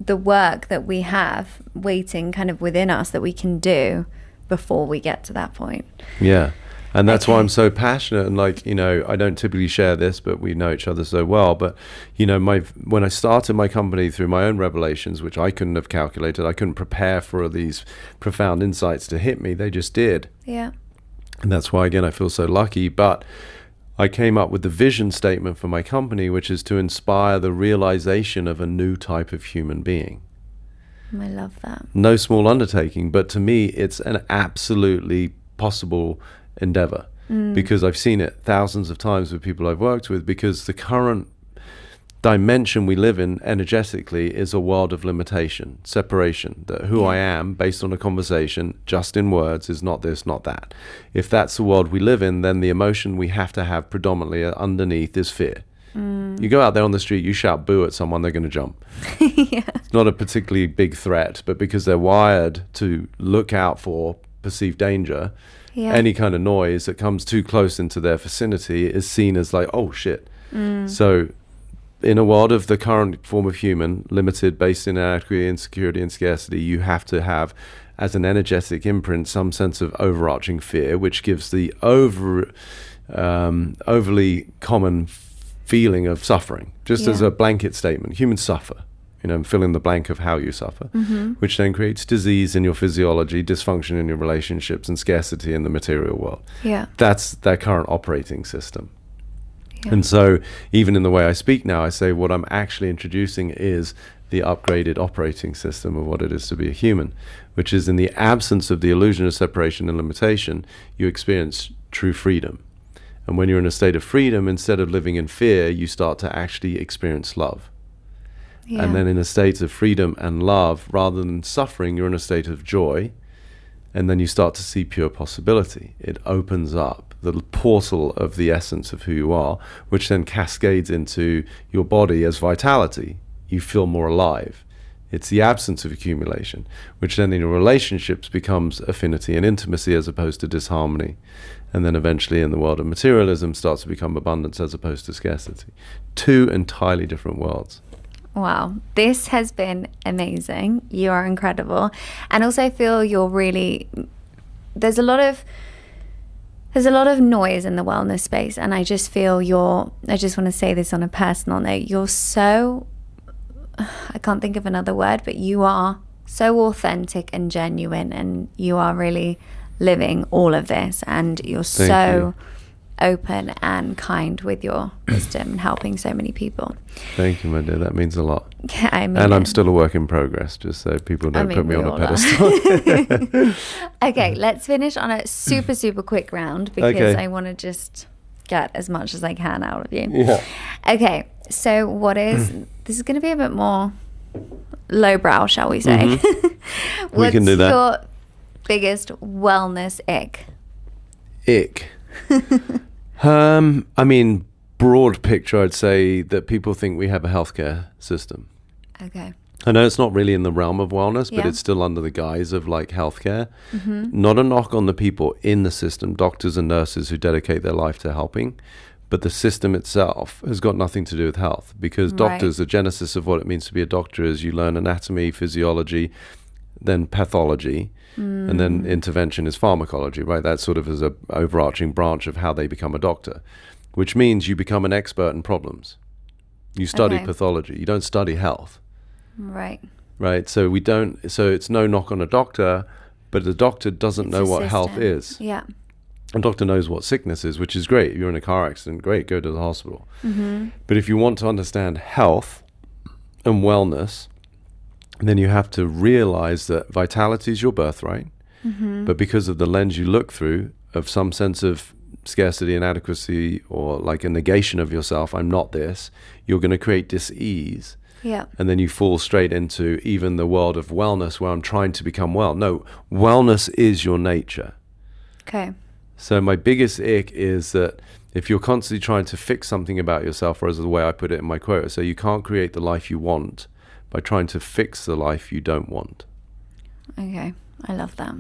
the work that we have waiting kind of within us that we can do before we get to that point. Yeah. And that's why I'm so passionate. And like, you know, I don't typically share this, but we know each other so well. But, you know, when I started my company through my own revelations, which I couldn't have calculated, I couldn't prepare for these profound insights to hit me. They just did. Yeah. And that's why, again, I feel so lucky. But I came up with the vision statement for my company, which is to inspire the realization of a new type of human being. I love that. No small undertaking, but to me, it's an absolutely possible endeavor, because I've seen it thousands of times with people I've worked with, because the current dimension we live in energetically is a world of limitation, separation, that who I am based on a conversation just in words is not this, not that. If that's the world we live in, then the emotion we have to have predominantly underneath is fear. You go out there on the street, you shout boo at someone, they're going to jump. It's not a particularly big threat, but because they're wired to look out for perceived danger, any kind of noise that comes too close into their vicinity is seen as like, oh shit. So in a world of the current form of human, limited, based in inadequacy, insecurity, and scarcity, you have to have, as an energetic imprint, some sense of overarching fear, which gives the overly common feeling of suffering. Just as a blanket statement, humans suffer. Fill in the blank of how you suffer, which then creates disease in your physiology, dysfunction in your relationships, and scarcity in the material world. That's their current operating system. And so even in the way I speak now, I say what I'm actually introducing is the upgraded operating system of what it is to be a human, which is in the absence of the illusion of separation and limitation, you experience true freedom. And when you're in a state of freedom, instead of living in fear, you start to actually experience love. And then in a state of freedom and love, rather than suffering, you're in a state of joy. And then you start to see pure possibility. It opens up the portal of the essence of who you are, which then cascades into your body as vitality. You feel more alive. It's the absence of accumulation, which then in your relationships becomes affinity and intimacy as opposed to disharmony. And then eventually in the world of materialism starts to become abundance as opposed to scarcity. Two entirely different worlds. Wow, this has been amazing. You are incredible. And also I feel you're really, there's a lot of noise in the wellness space, and I just feel I just want to say this on a personal note, you're so, I can't think of another word, but you are so authentic and genuine, and you are really living all of this, and you're so open and kind with your wisdom and helping so many people. Thank you, my dear. That means a lot. And I'm still a work in progress, just so people don't put me on a pedestal. Okay, let's finish on a super, super quick round because I want to just get as much as I can out of you. Okay, so this is going to be a bit more lowbrow, shall we say? We can do that. What's your biggest wellness ick? I mean, broad picture, I'd say that people think we have a healthcare system. Okay. I know it's not really in the realm of wellness, but it's still under the guise of like healthcare. Not a knock on the people in the system, doctors and nurses who dedicate their life to helping, but the system itself has got nothing to do with health, because doctors, the genesis of what it means to be a doctor is you learn anatomy, physiology, then pathology, and then intervention is pharmacology, right? That sort of is a overarching branch of how they become a doctor, which means you become an expert in problems. You study pathology. You don't study health. Right. So it's no knock on a doctor, but the doctor doesn't know what health is. Yeah. A doctor knows what sickness is, which is great. If you're in a car accident, great, go to the hospital. But if you want to understand health and wellness, then you have to realize that vitality is your birthright, but because of the lens you look through of some sense of scarcity, inadequacy, or like a negation of yourself, I'm not this, you're going to create dis-ease. And then you fall straight into even the world of wellness where I'm trying to become well. No, wellness is your nature. Okay. So my biggest ick is that if you're constantly trying to fix something about yourself, or as the way I put it in my quote, so you can't create the life you want by trying to fix the life you don't want. Okay, I love that.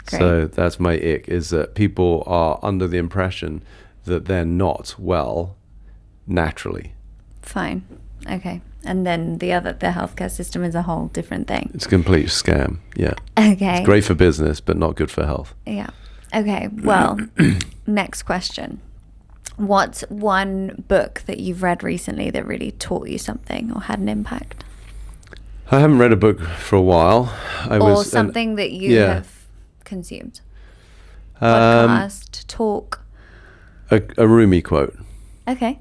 Great. So that's my ick, is that people are under the impression that they're not well naturally. Fine. Okay. And then the healthcare system is a whole different thing. It's a complete scam. Yeah. Okay. It's great for business, but not good for health. Yeah. Okay. Well, next question. What's one book that you've read recently that really taught you something or had an impact? I haven't read a book for a while. Or something that you have consumed. Podcast, talk. A Rumi quote. Okay.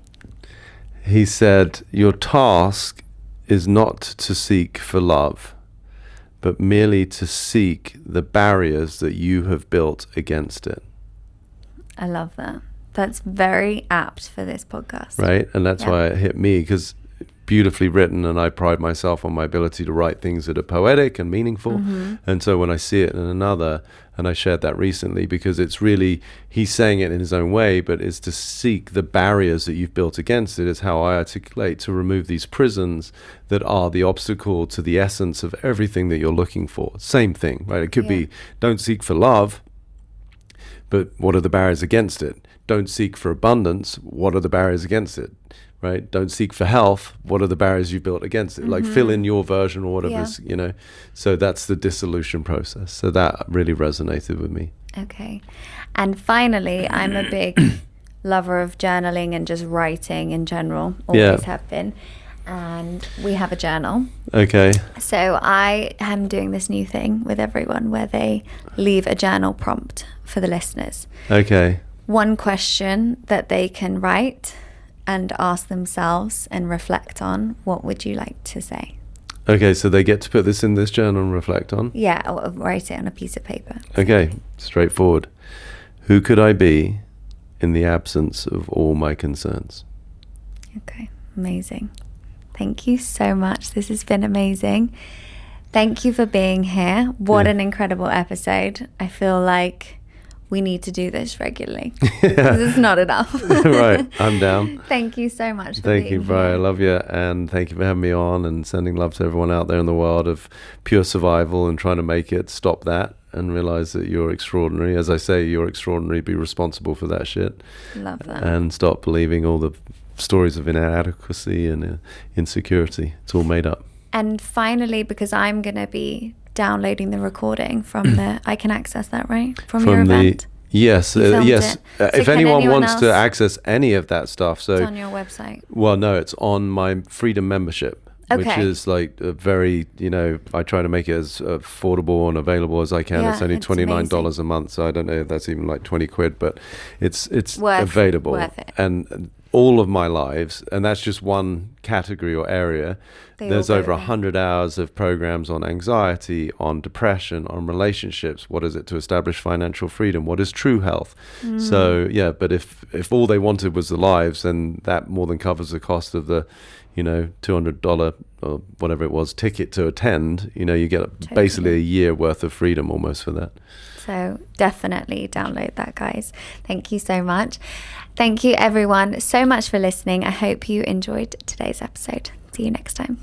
He said, "Your task is not to seek for love, but merely to seek the barriers that you have built against it." I love that. That's very apt for this podcast. Right? And that's why it hit me, because beautifully written, and I pride myself on my ability to write things that are poetic and meaningful. And so when I see it in another, and I shared that recently because it's really, he's saying it in his own way, but it's to seek the barriers that you've built against it, is how I articulate, to remove these prisons that are the obstacle to the essence of everything that you're looking for. Same thing, right? It could be, don't seek for love, but what are the barriers against it? Don't seek for abundance. What are the barriers against it? Right? Don't seek for health. What are the barriers you've built against it? Like fill in your version or whatever, you know. So that's the dissolution process. So that really resonated with me. Okay. And finally, I'm a big lover of journaling and just writing in general. Always have been. And we have a journal. Okay. So I am doing this new thing with everyone where they leave a journal prompt for the listeners. Okay. One question that they can write and ask themselves and reflect on. What would you like to say? Okay, so they get to put this in this journal and reflect on? Yeah, or write it on a piece of paper. Okay, straightforward. Who could I be in the absence of all my concerns? Okay, amazing. Thank you so much. This has been amazing. Thank you for being here. What an incredible episode. I feel like we need to do this regularly because it's not enough. Right, I'm down. Thank you so much for Thank being you, Bri. here. I love you, and thank you for having me on and sending love to everyone out there in the world of pure survival and trying to make it. Stop that and realize that you're extraordinary. As I say, you're extraordinary. Be responsible for that shit. Love that. And stop believing all the stories of inadequacy and insecurity. It's all made up. And finally, because I'm going to be downloading the recording from the, I can access that, right? From your event. Yes, yes. So if anyone wants to access any of that stuff, so it's on your website. Well, no, it's on my Freedom membership, which is like a very, you know, I try to make it as affordable and available as I can. Yeah, it's only $29 amazing. a month, so I don't know if that's even like 20 quid, but it's available. Worth it. And all of my lives, and that's just one category or area. There's over 100 hours of programs on anxiety, on depression, on relationships. What is it to establish financial freedom? What is true health? So yeah, but if all they wanted was the lives, then that more than covers the cost of the, you know, $200 or whatever it was ticket to attend. You know, you get basically a year worth of freedom almost for that. So definitely download that, guys. Thank you so much. Thank you everyone so much for listening. I hope you enjoyed today's episode. See you next time.